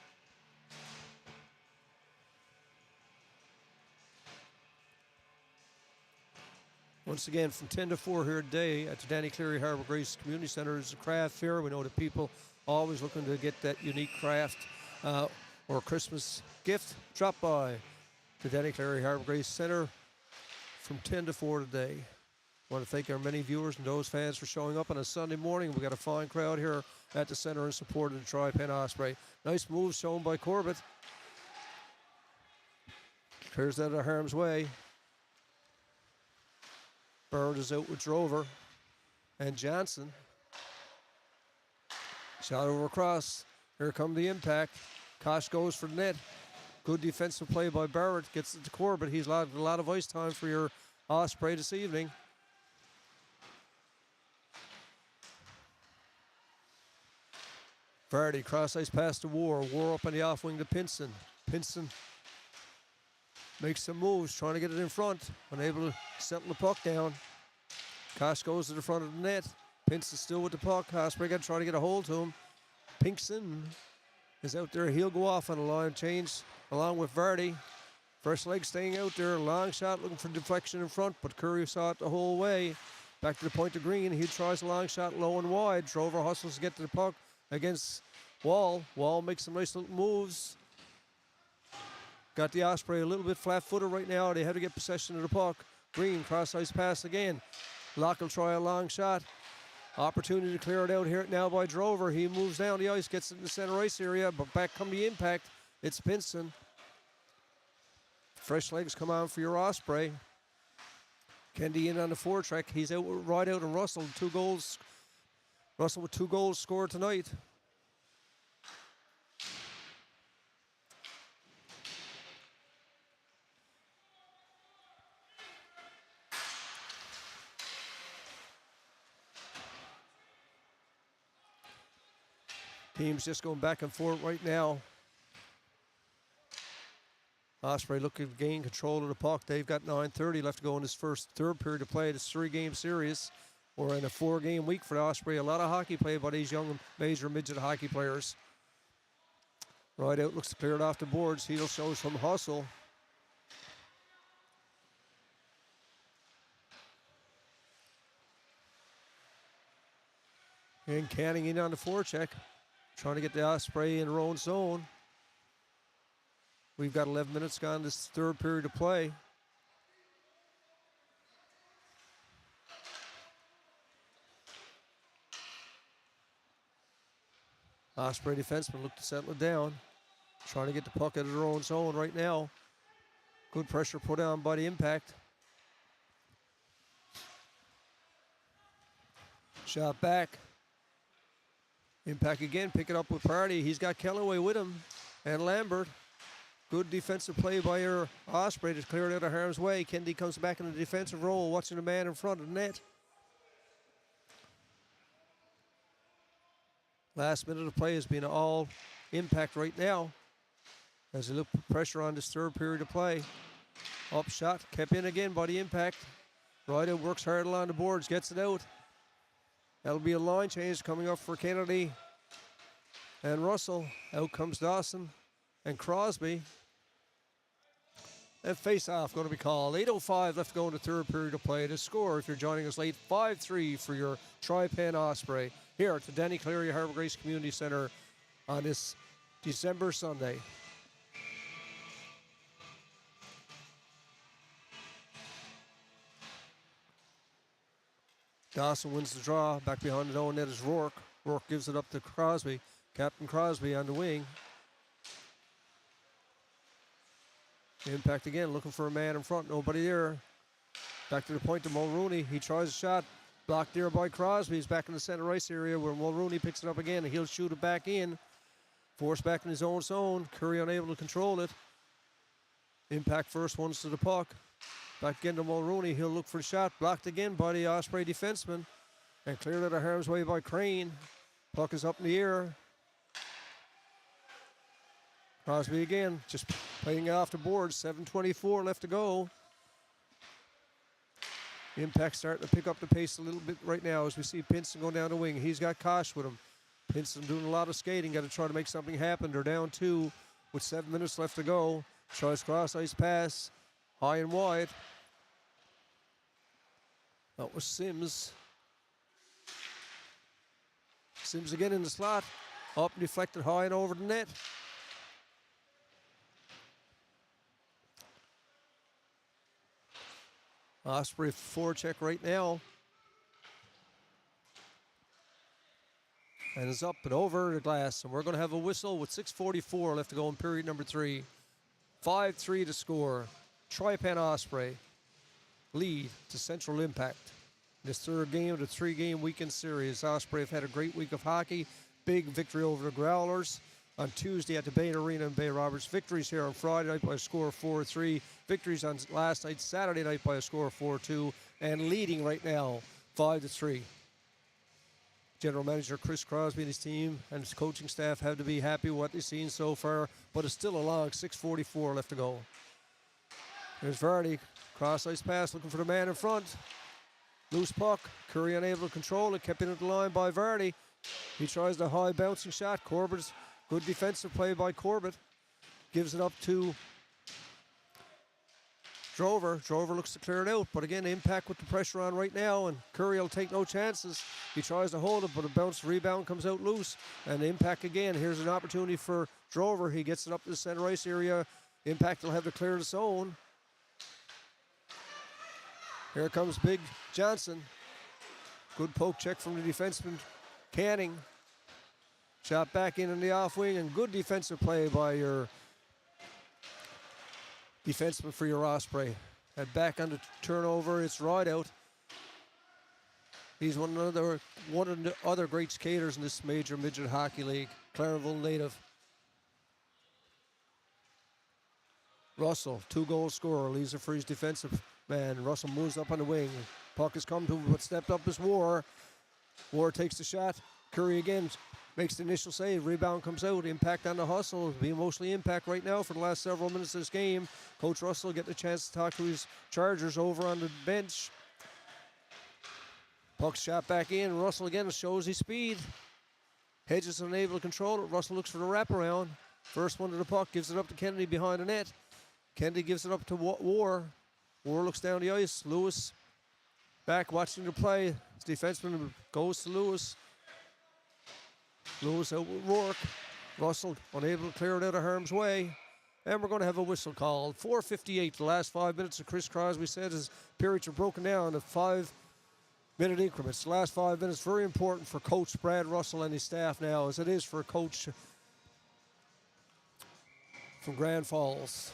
Once again, from 10 to 4 here today at the Danny Cleary Harbour Grace Community Center is a craft fair. We know that people always looking to get that unique craft or Christmas gift. Drop by the Danny Cleary Harbour Grace Center from 10 to 4 today. I want to thank our many viewers and those fans for showing up on a Sunday morning. We've got a fine crowd here at the center in support of the Tripen Osprey. Nice move shown by Corbett. Clears that out of harm's way. Bird is out with Drover and Johnson. Shot over across. Here come the Impact. Kosh goes for the net. Good defensive play by Barrett. Gets it to Corbett. He's allowed a lot of ice time for your Osprey this evening. Vardy, cross ice pass to War. War up on the off wing to Pinson. Pinson makes some moves, trying to get it in front. Unable to settle the puck down. Kosh goes to the front of the net. Pinson still with the puck. Osprey got to try to get a hold to him. Pinkson is out there. He'll go off on a line change along with Vardy. First leg staying out there. Long shot looking for deflection in front, but Curry saw it the whole way. Back to the point of Green. He tries a long shot low and wide. Drover hustles to get to the puck against Wall. Wall makes some nice little moves. got the Osprey a little bit flat-footed right now. They have to get possession of the puck. Green, cross-ice pass again. Locke will try a long shot. Opportunity to clear it out here now by Drover. He moves down the ice, gets it in the center ice area, but back come the impact. It's Pinson. Fresh legs come on for your Osprey. Kendi in on the forecheck. He's out right out, and Russell, 2 goals. Russell with 2 goals scored tonight. Teams just going back and forth right now. Osprey looking to gain control of the puck. They've got 9:30 left to go in this third period of play. This 3-game series. We're in a 4-game week for the Osprey. A lot of hockey played by these young major midget hockey players. Right out, looks to clear it off the boards. He'll show some hustle. And Canning in on the forecheck. Trying to get the Osprey in their own zone. We've got 11 minutes gone this third period of play. Osprey defensemen look to settle it down. Trying to get the puck out of their own zone right now. Good pressure put on by the impact. Shot back. Impact again, pick it up with Party. He's got Kellaway with him and Lambert. Good defensive play by your Osprey to clear it out of harm's way. Kendi comes back in the defensive role, watching the man in front of the net. Last minute of play has been all impact right now. As they look for pressure on this third period of play. Up shot, kept in again by the impact. Ryder works hard along the boards, gets it out. That'll be a line change coming up for Kennedy and Russell. Out comes Dawson and Crosby. And face-off going to be called. 8:05 left to go in the third period of play. The score, if you're joining us late, 5-3 for your Tripen Osprey here at the Denny Cleary Harbour Grace Community Centre on this December Sunday. Dawson wins the draw. Back behind the own net is Rourke. Rourke gives it up to Crosby. Captain Crosby on the wing. Impact again, looking for a man in front. Nobody there. Back to the point to Mulrooney. He tries a shot. Blocked there by Crosby. He's back in the center ice area where Mulrooney picks it up again, and he'll shoot it back in. Forced back in his own zone. Curry unable to control it. Impact first ones to the puck. Back again to Mulrooney. He'll look for a shot. Blocked again by the Osprey defenseman. And cleared out of harm's way by Crane. Puck is up in the air. Crosby again, just playing it off the board. 7:24 left to go. Impact starting to pick up the pace a little bit right now as we see Pinson going down the wing. He's got Kosh with him. Pinson doing a lot of skating. Got to try to make something happen. They're down 2 with 7 minutes left to go. Tries cross-ice pass. High and wide. That was Sims. Sims again in the slot. Up and deflected high and over the net. Osprey forecheck right now. And it's up and over the glass. And we're going to have a whistle with 6:44 left to go in period number 3. 5-3 to score. Tripen Osprey lead to Central Impact. This third game of the 3-game weekend series. Osprey have had a great week of hockey. Big victory over the Growlers on Tuesday at the Bay Arena in Bay Roberts. Victories here on Friday night by a score of 4-3. Victories on last night, Saturday night by a score of 4-2. And leading right now, 5-3. General Manager Chris Crosby and his team and his coaching staff have to be happy with what they've seen so far, but it's still a long 6:44 left to go. There's Vardy, cross-ice pass, looking for the man in front. Loose puck, Curry unable to control it, kept in at the line by Vardy. He tries the high bouncing shot. Corbett's good defensive play by Corbett. Gives it up to Drover. Drover looks to clear it out, but again, Impact with the pressure on right now, and Curry will take no chances. He tries to hold it, but a bounce rebound comes out loose, and Impact again. Here's an opportunity for Drover. He gets it up to the center ice area Impact will have to clear the zone. Here comes Big Johnson. Good poke check from the defenseman, Canning. Shot back in the off wing, and good defensive play by your defenseman for your Osprey. And back on the turnover, it's right out. He's one of the other great skaters in this major midget hockey league, Clarenville native. Russell, 2-goal scorer, leaves it for his defensive man. Russell moves up on the wing. Puck has come to him, but stepped up as War. War takes the shot. Curry again makes the initial save. Rebound comes out. Impact on the hustle. Being mostly Impact right now for the last several minutes of this game. Coach Russell getting a chance to talk to his Chargers over on the bench. Puck shot back in. Russell again shows his speed. Hedges unable to control it. Russell looks for the wraparound. First one to the puck. Gives it up to Kennedy behind the net. Kennedy gives it up to War. War looks down the ice. Lewis back watching the play. His defenseman goes to Lewis. Lewis out with Rourke. Russell unable to clear it out of harm's way. And we're going to have a whistle called. 4:58, the last 5 minutes of Chris Crosby said his periods are broken down to 5-minute increments. The last 5 minutes very important for Coach Brad Russell and his staff now, as it is for a coach from Grand Falls.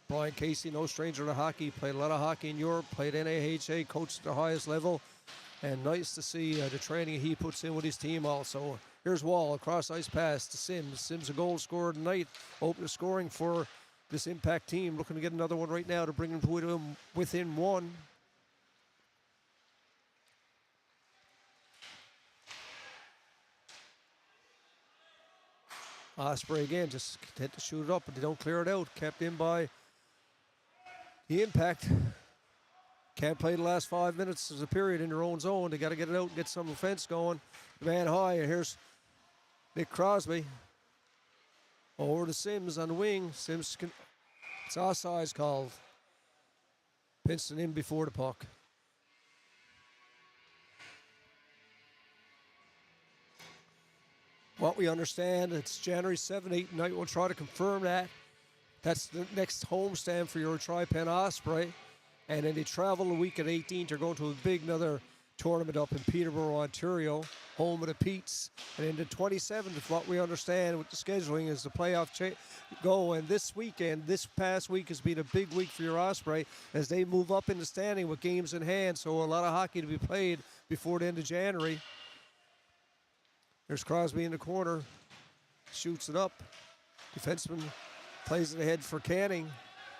Brian Casey, no stranger to hockey, played a lot of hockey in Europe, played NAHA, coached at the highest level, and nice to see the training he puts in with his team also. Here's Wall, across ice pass to Sims. Sims a goal scorer tonight, open the scoring for this Impact team, looking to get another one right now to bring them within one. Osprey again, just had to shoot it up, but they don't clear it out. Kept in by the Impact. Can't play the last 5 minutes of the period in their own zone. They got to get it out and get some offense going. Man high, and here's Nick Crosby. Over to Sims on the wing. Sims, it's offsides called. Pinston in before the puck. What we understand, it's January 7, 8 night. We'll try to confirm that. That's the next homestand for your Tripen Osprey. And then they travel the week at 18th. They're going to a big another tournament up in Peterborough, Ontario, home of the Petes. And then the 27th, what we understand with the scheduling is the playoff go. And this weekend, this past week has been a big week for your Osprey as they move up in the standing with games in hand. So a lot of hockey to be played before the end of January. There's Crosby in the corner, shoots it up. Defenseman plays it ahead for Canning.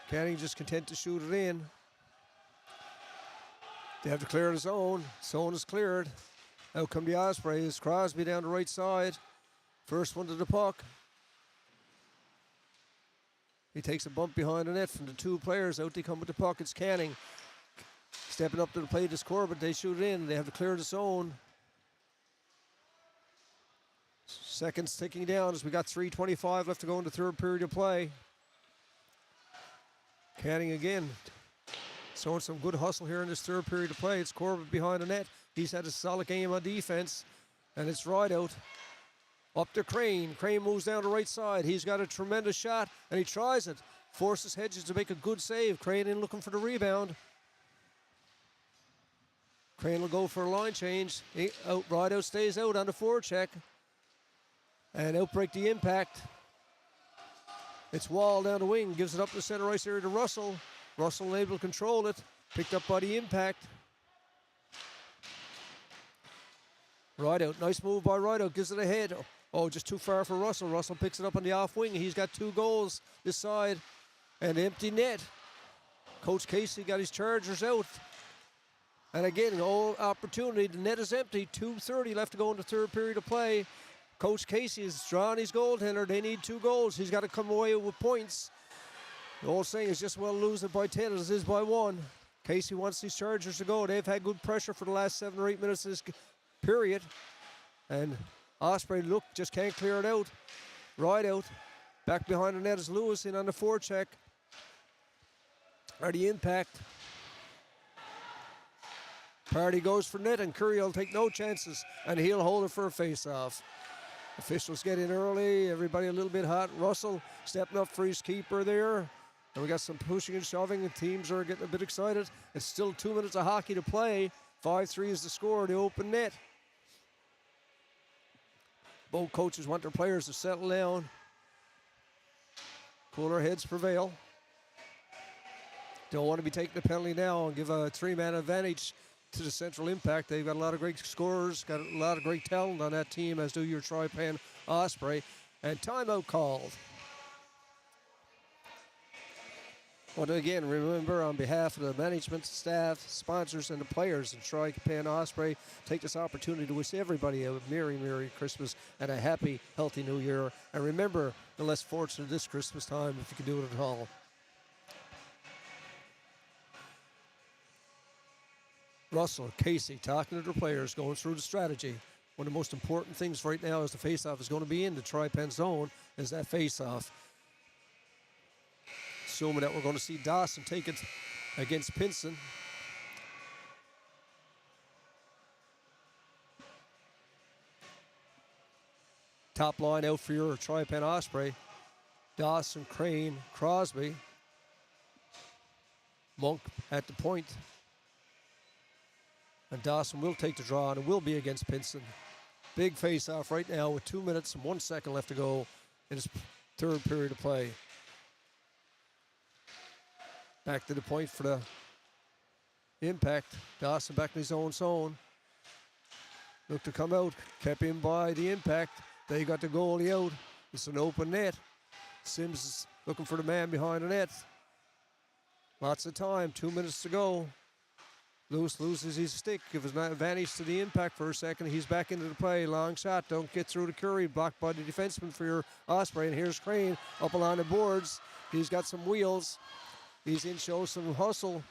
Canning just content to shoot it in. They have to clear the zone. Zone is cleared. Out come the Ospreys. Crosby down the right side. First one to the puck. He takes a bump behind the net from the two players. Out they come with the puck. It's Canning. Stepping up to the plate is Corbett. They shoot it in. They have to clear the zone. Seconds ticking down as we got 3:25 left to go in the third period of play. Canning again. Showing some good hustle here in this third period of play. It's Corbett behind the net. He's had a solid game on defense. And it's right out. Up to Crane. Crane moves down the right side. He's got a tremendous shot, and he tries it. Forces Hedges to make a good save. Crane in looking for the rebound. Crane will go for a line change. Right out, stays out on the forecheck. And outbreak the Impact. It's Wall down the wing. Gives it up the center ice area to Russell. Russell able to control it. Picked up by the Impact. Rideout. Nice move by Rideout. Gives it ahead. Oh, just too far for Russell. Russell picks it up on the off wing. He's got 2 goals this side. And empty net. Coach Casey got his Chargers out. And again, an all opportunity. The net is empty. 2:30 left to go in the third period of play. Coach Casey is drawing his goaltender. They need 2 goals. He's got to come away with points. The old saying is just well lose it by 10 as it is by 1. Casey wants these Chargers to go. They've had good pressure for the last 7 or 8 minutes of this period. And Osprey, look, just can't clear it out. Right out. Back behind the net is Lewis in on the forecheck. Or the Impact. Party goes for net, and Curry will take no chances, and he'll hold it for a face-off. Officials get in early. Everybody a little bit hot. Russell stepping up for his keeper there. And we got some pushing and shoving, and teams are getting a bit excited. It's still 2 minutes of hockey to play. 5-3 is the score, the open net. Both coaches want their players to settle down. Cooler heads prevail. Don't want to be taking a penalty now and give a 3-man advantage to the Central Impact. They've got a lot of great scorers, got a lot of great talent on that team, as do your Tripen Osprey. And timeout called. But again, remember, on behalf of the management, staff, sponsors, and the players in Tripen Osprey, take this opportunity to wish everybody a Merry, Merry Christmas and a happy, healthy New Year. And remember, the less fortunate this Christmas time if you can do it at all. Russell, Casey, talking to their players, going through the strategy. One of the most important things right now is the face-off is going to be in the Tripen zone, is that face-off. Assuming that we're going to see Dawson take it against Pinson. Top line out for your Tripen Osprey. Dawson, Crane, Crosby. Monk at the point. And Dawson will take the draw, and it will be against Pinson. Big face-off right now with 2 minutes and 1 second left to go in his third period of play. Back to the point for the Impact. Dawson back in his own zone. Look to come out. Kept in by the Impact. They got the goalie out. It's an open net. Sims is looking for the man behind the net. Lots of time. 2 minutes to go. Lewis loses his stick. Gives an advantage to the Impact for a second. He's back into the play. Long shot. Don't get through to Cleary. Blocked by the defenseman for your Osprey. And here's Crane up along the boards. He's got some wheels. He's in, shows some hustle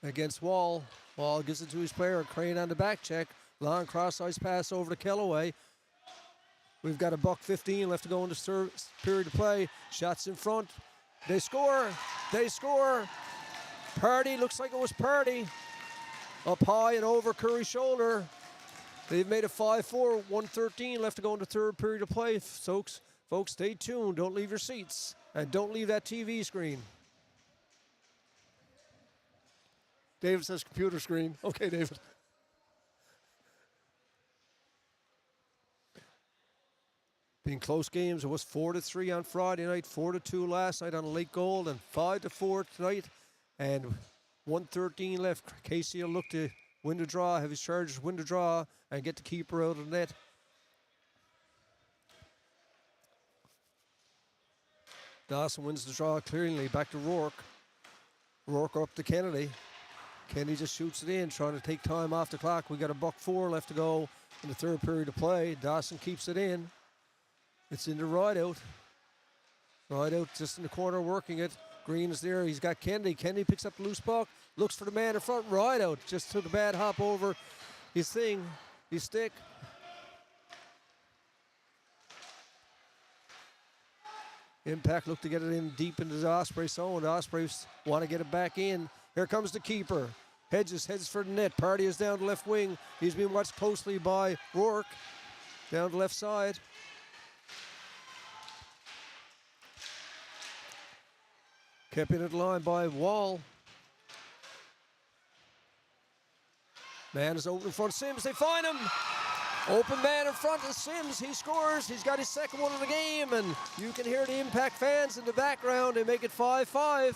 against Wall. Wall gives it to his player. Crane on the back check. Long cross-ice pass over to Kellaway. We've got a $1:15 left to go in the third period of play. Shots in front. They score. They score. Purdy, looks like it was Purdy. Up high and over Curry's shoulder. They've made it 5-4. 1:13 left to go in the third period of play. Folks, stay tuned. Don't leave your seats. And don't leave that TV screen. David says computer screen. Okay, David. Being close games, it was 4-3 on Friday night, 4-2 last night on a late goal, and 5-4 tonight. And 1:13 left. Casey will look to win the draw, have his Chargers win the draw, and get the keeper out of the net. Dawson wins the draw clearly. Back to Rourke. Rourke up to Kennedy. Kennedy just shoots it in, trying to take time off the clock. We got a $1:04 left to go in the third period of play. Dawson keeps it in. It's in the rideout. Rideout just in the corner working it. Green is there. He's got Kennedy. Kennedy picks up the loose puck. Looks for the man in front. Rideout just took a bad hop over his stick. Impact look to get it in deep into the Osprey zone. The Ospreys want to get it back in. Here comes the keeper. Hedges heads for the net. Party is down the left wing. He's being watched closely by Rourke. Down the left side. Kept in at the line by Wall. Man is open in front of Sims. They find him. Open man in front of Sims. He scores. He's got his second one of the game. And you can hear the Impact fans in the background. They make it 5-5.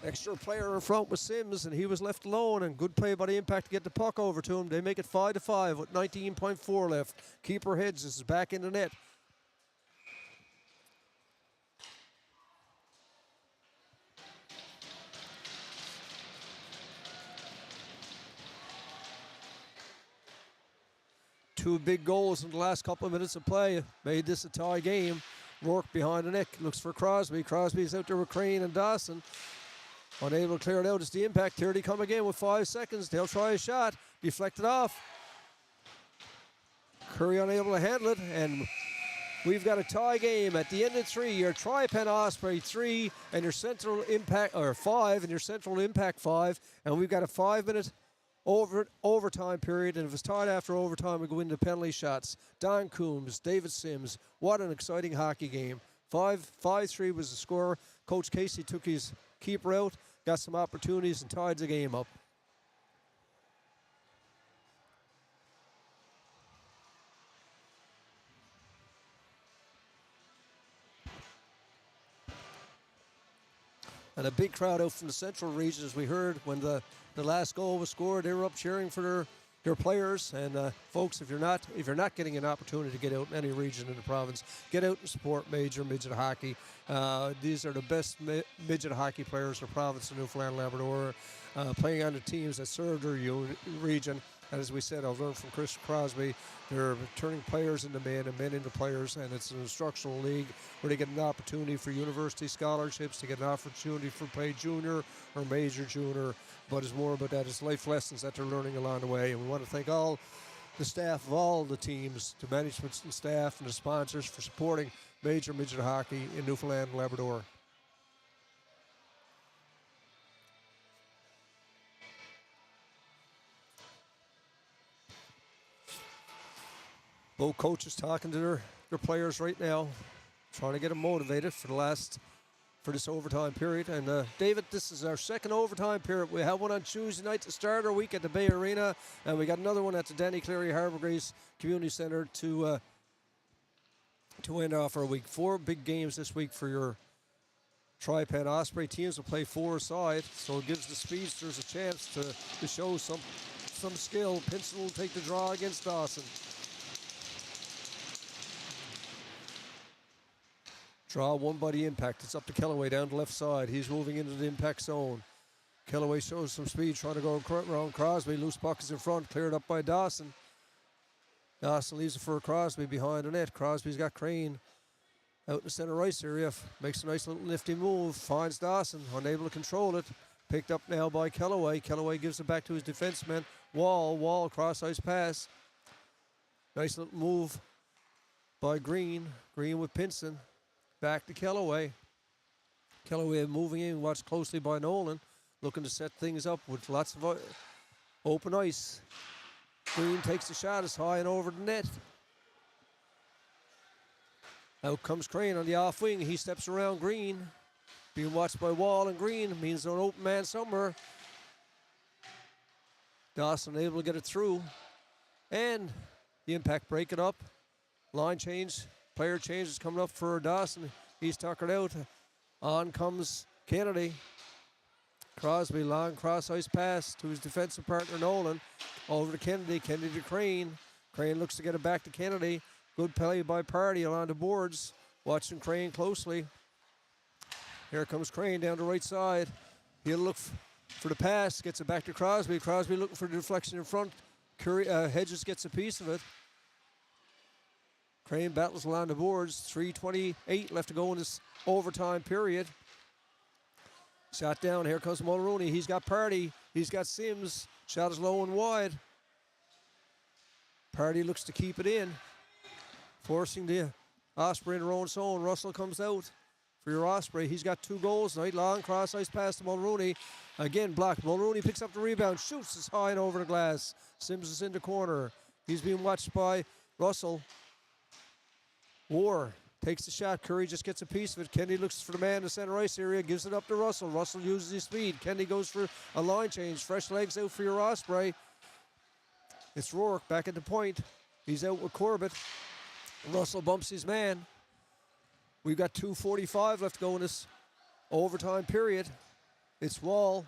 Extra player in front with Sims, and he was left alone. And good play by the Impact to get the puck over to him. They make it 5-5 with 19.4 left. Keeper Hedges is back in the net. Two big goals in the last couple of minutes of play made this a tie game. Rourke behind the net looks for Crosby. Crosby's out there with Crane and Dawson. Unable to clear it out. It's the Impact. Here they come again with 5 seconds. They'll try a shot. Deflected off. Curry unable to handle it. And We've got a tie game at the end of 3. Your Tripen Osprey 3 and your Central Impact, or 5, and your Central Impact 5. And we've got a 5-minute overtime period. And if it's tied after overtime, we go into penalty shots. Don Coombs, David Sims. What an exciting hockey game. 5-3 was the score. Coach Casey took his keeper out, got some opportunities, and tied the game up. And a big crowd out from the central region, as we heard when the last goal was scored. They were up cheering for their players. And folks, if you're not getting an opportunity to get out in any region in the province, get out and support major midget hockey. These are the best midget hockey players in the province of Newfoundland and Labrador, playing on the teams that serve their region. And as we said, I've learned from Chris Crosby, they're turning players into men and men into players, and it's an instructional league where they get an opportunity for university scholarships, to get an opportunity for play junior or major junior, but it's more about that. It's life lessons that they're learning along the way. And we want to thank all the staff of all the teams, the management and staff and the sponsors for supporting major midget hockey in Newfoundland and Labrador. Both coaches talking to their players right now, trying to get them motivated for this overtime period. And David, this is our second overtime period. We had one on Tuesday night to start our week at the Bay Arena, and we got another one at the Danny Cleary Harbour Grace Community Centre to end off our week. 4 big games this week for your Tripen Osprey teams. Will play 4-a-side, so it gives the speedsters a chance to show some skill. Pinson will take the draw against Dawson. Draw one by the impact. It's up to Kellaway down the left side. He's moving into the impact zone. Kellaway shows some speed, trying to go around Crosby. Loose puck is in front, cleared up by Dawson. Dawson leaves it for Crosby behind the net. Crosby's got Crane out in the center ice area. Makes a nice little nifty move. Finds Dawson, unable to control it. Picked up now by Kellaway. Kellaway gives it back to his defenseman. Wall, cross ice pass. Nice little move by Green. Green with Pinson. Back to Kellaway. Kellaway moving in, watched closely by Nolan, looking to set things up with lots of open ice. Green takes the shot, it's high and over the net. Out comes Crane on the off wing. He steps around Green. Being watched by Wall and Green means an open man somewhere. Dawson able to get it through. And the impact break it up. Line change. Player change is coming up for Dawson. He's tuckered out. On comes Kennedy. Crosby, long cross ice pass to his defensive partner Nolan. Over to Kennedy. Kennedy to Crane. Crane looks to get it back to Kennedy. Good play by Party along the boards. Watching Crane closely. Here comes Crane down the right side. He'll look for the pass. Gets it back to Crosby. Crosby looking for the deflection in front. Hedges gets a piece of it. Crane battles along the boards. 3:28 left to go in this overtime period. Shot down. Here comes Mulrooney. He's got Party. He's got Sims. Shot is low and wide. Party looks to keep it in. Forcing the Osprey in their own zone. Russell comes out for your Osprey. He's got 2 goals tonight. Long cross ice pass to Mulrooney. Again blocked. Mulrooney picks up the rebound. Shoots is high and over the glass. Sims is in the corner. He's being watched by Russell. War takes the shot. Curry just gets a piece of it. Kennedy looks for the man in the center ice area. Gives it up to Russell. Russell uses his speed. Kennedy goes for a line change. Fresh legs out for your Osprey. It's Rourke back at the point. He's out with Corbett. Russell bumps his man. We've got 2:45 left to go in this overtime period. It's Wall.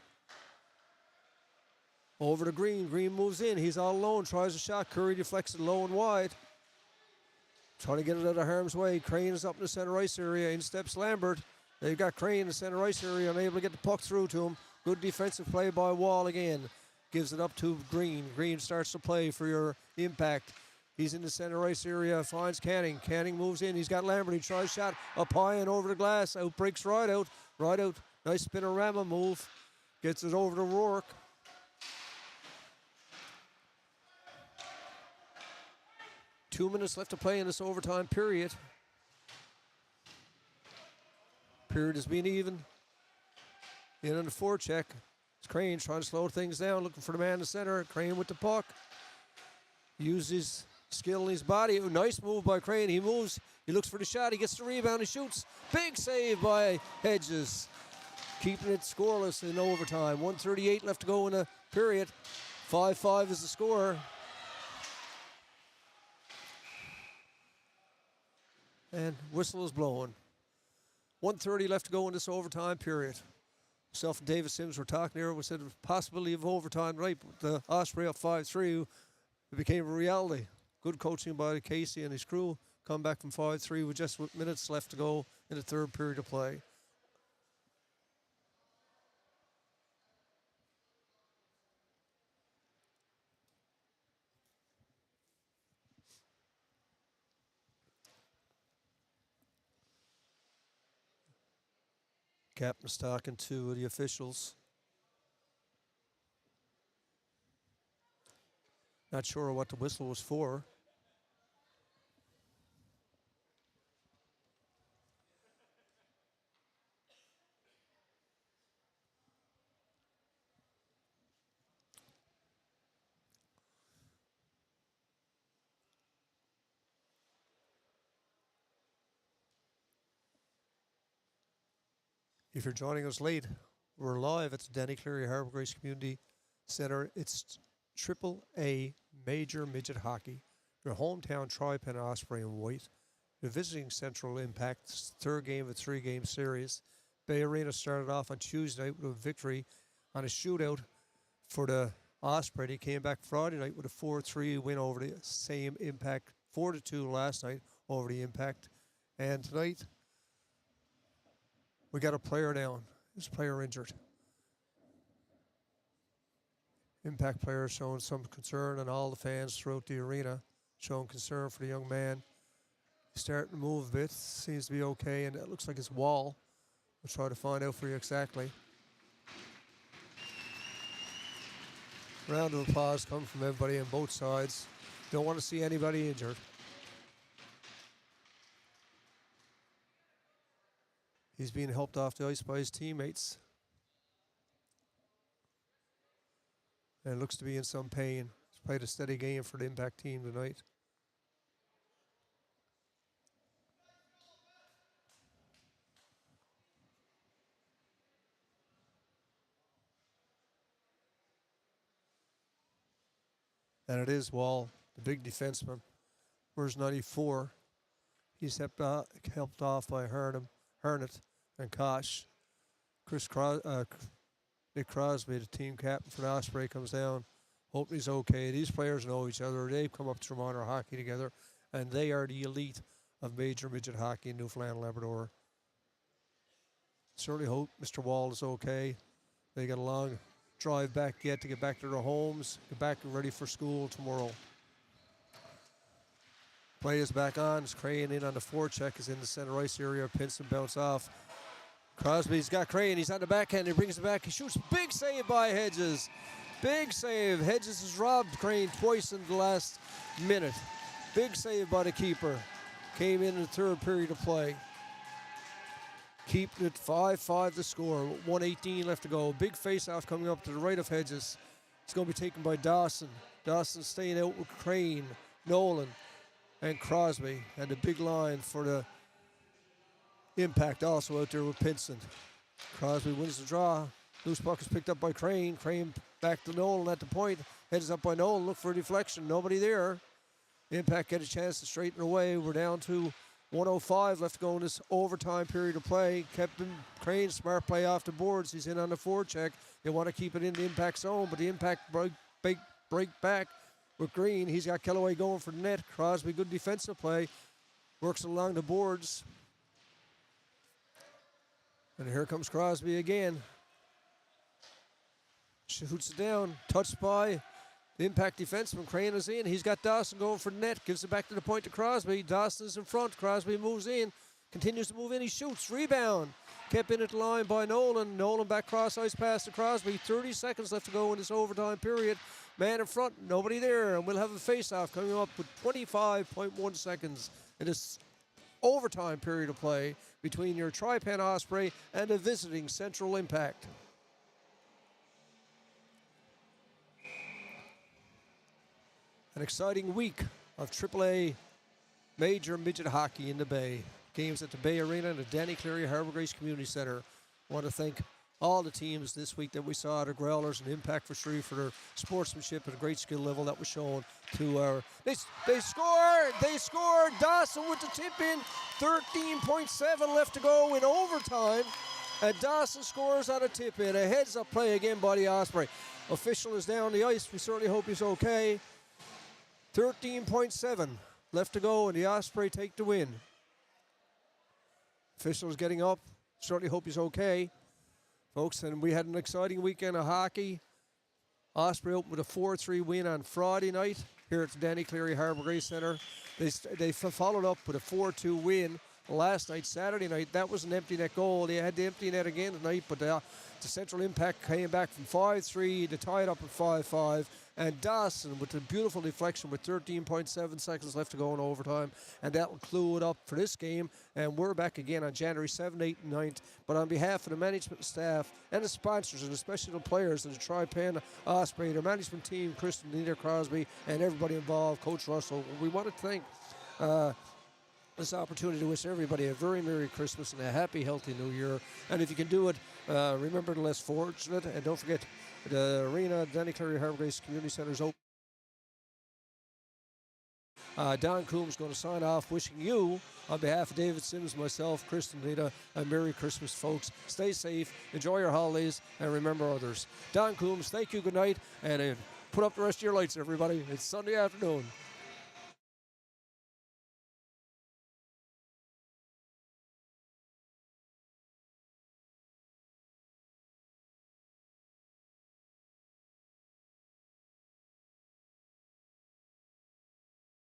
Over to Green. Green moves in. He's all alone. Tries a shot. Curry deflects it low and wide. Trying to get it out of harm's way. Crane is up in the center ice area. In steps Lambert. They've got Crane in the center ice area, unable to get the puck through to him. Good defensive play by Wall again. Gives it up to Green. Green starts to play for your impact. He's in the center ice area. Finds Canning. Canning moves in. He's got Lambert. He tries shot up high and over the glass. Out breaks right out. Right out. Nice spinorama move. Gets it over to Rourke. Two minutes left to play in this overtime period. Period has been even. In on the forecheck. It's Crane trying to slow things down, looking for the man in the center. Crane with the puck. Uses his skill in his body. Oh, nice move by Crane. He moves. He looks for the shot. He gets the rebound. He shoots. Big save by Hedges. Keeping it scoreless in overtime. 1:38 left to go in the period. 5-5 is the score. And whistle is blowing. 1:30 left to go in this overtime period. Myself and David Sims were talking here. We said the possibility of overtime, right? But the Osprey up 5-3, it became a reality. Good coaching by Casey and his crew. Come back from 5-3 with just minutes left to go in the third period of play. Captain's talking to the officials. Not sure what the whistle was for. If you're joining us late, we're live at the Danny Cleary Harbour Grace Community Centre. It's AAA Major Midget Hockey. Your hometown Tripen, Osprey and White. You're visiting Central Impact's third game of a three-game series. Bay Arena started off on Tuesday night with a victory on a shootout for the Osprey. They came back Friday night with a 4-3 win over the same Impact. 4-2 last night over the Impact. And tonight, we got a player down. This player injured. Impact players showing some concern, and all the fans throughout the arena showing concern for the young man. He's starting to move a bit. Seems to be okay, and it looks like it's Wall. We'll try to find out for you exactly. Round of applause coming from everybody on both sides. Don't want to see anybody injured. He's being helped off the ice by his teammates. And looks to be in some pain. He's played a steady game for the Impact team tonight. And it is Wall, the big defenseman. Where's 94? He's helped off by Hernet and Kosh. Nick Crosby, the team captain for the Osprey, comes down. Hope he's okay. These players know each other. They've come up through minor hockey together, and they are the elite of major midget hockey in Newfoundland and Labrador. Certainly hope Mr. Wall is okay. They got a long drive back yet to get back to their homes, get back and ready for school tomorrow. Play is back on. It's Crane in on the forecheck. Is in the center ice area. Pinson bounce off. Crosby's got Crane. He's on the backhand. He brings it back. He shoots. Big save by Hedges. Big save. Hedges has robbed Crane twice in the last minute. Big save by the keeper. Came in the third period of play. Keeping it 5-5 the score. 1:18 left to go. Big face-off coming up to the right of Hedges. It's going to be taken by Dawson. Dawson staying out with Crane, Nolan, and Crosby. And the big line for the Impact also out there with Pinson. Crosby wins the draw. Loose puck is picked up by Crane. Crane back to Nolan at the point. Heads up by Nolan. Look for a deflection. Nobody there. Impact get a chance to straighten away. We're down to 1:05 left to go in this overtime period of play. Captain Crane, smart play off the boards. He's in on the forecheck. They want to keep it in the Impact zone, but the Impact break back with Green. He's got Kellaway going for the net. Crosby, good defensive play. Works along the boards. And here comes Crosby again. Shoots it down. Touched by the Impact defenseman. Crane is in. He's got Dawson going for the net. Gives it back to the point to Crosby. Dawson's in front. Crosby moves in. Continues to move in. He shoots. Rebound. Kept in at the line by Nolan. Nolan back cross ice pass to Crosby. 30 seconds left to go in this overtime period. Man in front. Nobody there. And we'll have a face-off coming up with 25.1 seconds in this overtime period of play between your Tripen Osprey and a visiting Central Impact. An exciting week of AAA major midget hockey in the Bay. Games at the Bay Arena and the Danny Cleary Harbour Grace Community Centre. I want to thank all the teams this week that we saw, the Growlers and Impact for Shreve, for their sportsmanship and a great skill level that was shown to our... They scored! Dawson with the tip in, 13.7 left to go in overtime. And Dawson scores on a tip in. A heads-up play again by the Osprey. Official is down the ice. We certainly hope he's okay. 13.7 left to go, and the Osprey take the win. Official is getting up. Certainly hope he's okay, folks. And we had an exciting weekend of hockey. Osprey opened with a 4-3 win on Friday night here at the Danny Cleary Harbour Grace Centre. They followed up with a 4-2 win last night, Saturday night. That was an empty net goal. They had the empty net again tonight, but the Central Impact came back from 5-3 to tie it up at 5-5. And Dawson with a beautiful deflection with 13.7 seconds left to go in overtime. And that will clue it up for this game. And we're back again on January 7th, 8th, and 9th. But on behalf of the management staff and the sponsors, and especially the players of the Tripen Osprey, their management team, Kristen, Nita Crosby, and everybody involved, Coach Russell, we want to thank this opportunity to wish everybody a very Merry Christmas and a happy, healthy New Year. And if you can do it, remember the less fortunate, and don't forget the arena, Danny Cleary Harbour Grace Community Centre is open. Don Coombs going to sign off, wishing you, on behalf of David Sims, myself, Kristen, Nita, a Merry Christmas, folks. Stay safe, enjoy your holidays, and remember others. Don Coombs, thank you, good night, and put up the rest of your lights, everybody. It's Sunday afternoon.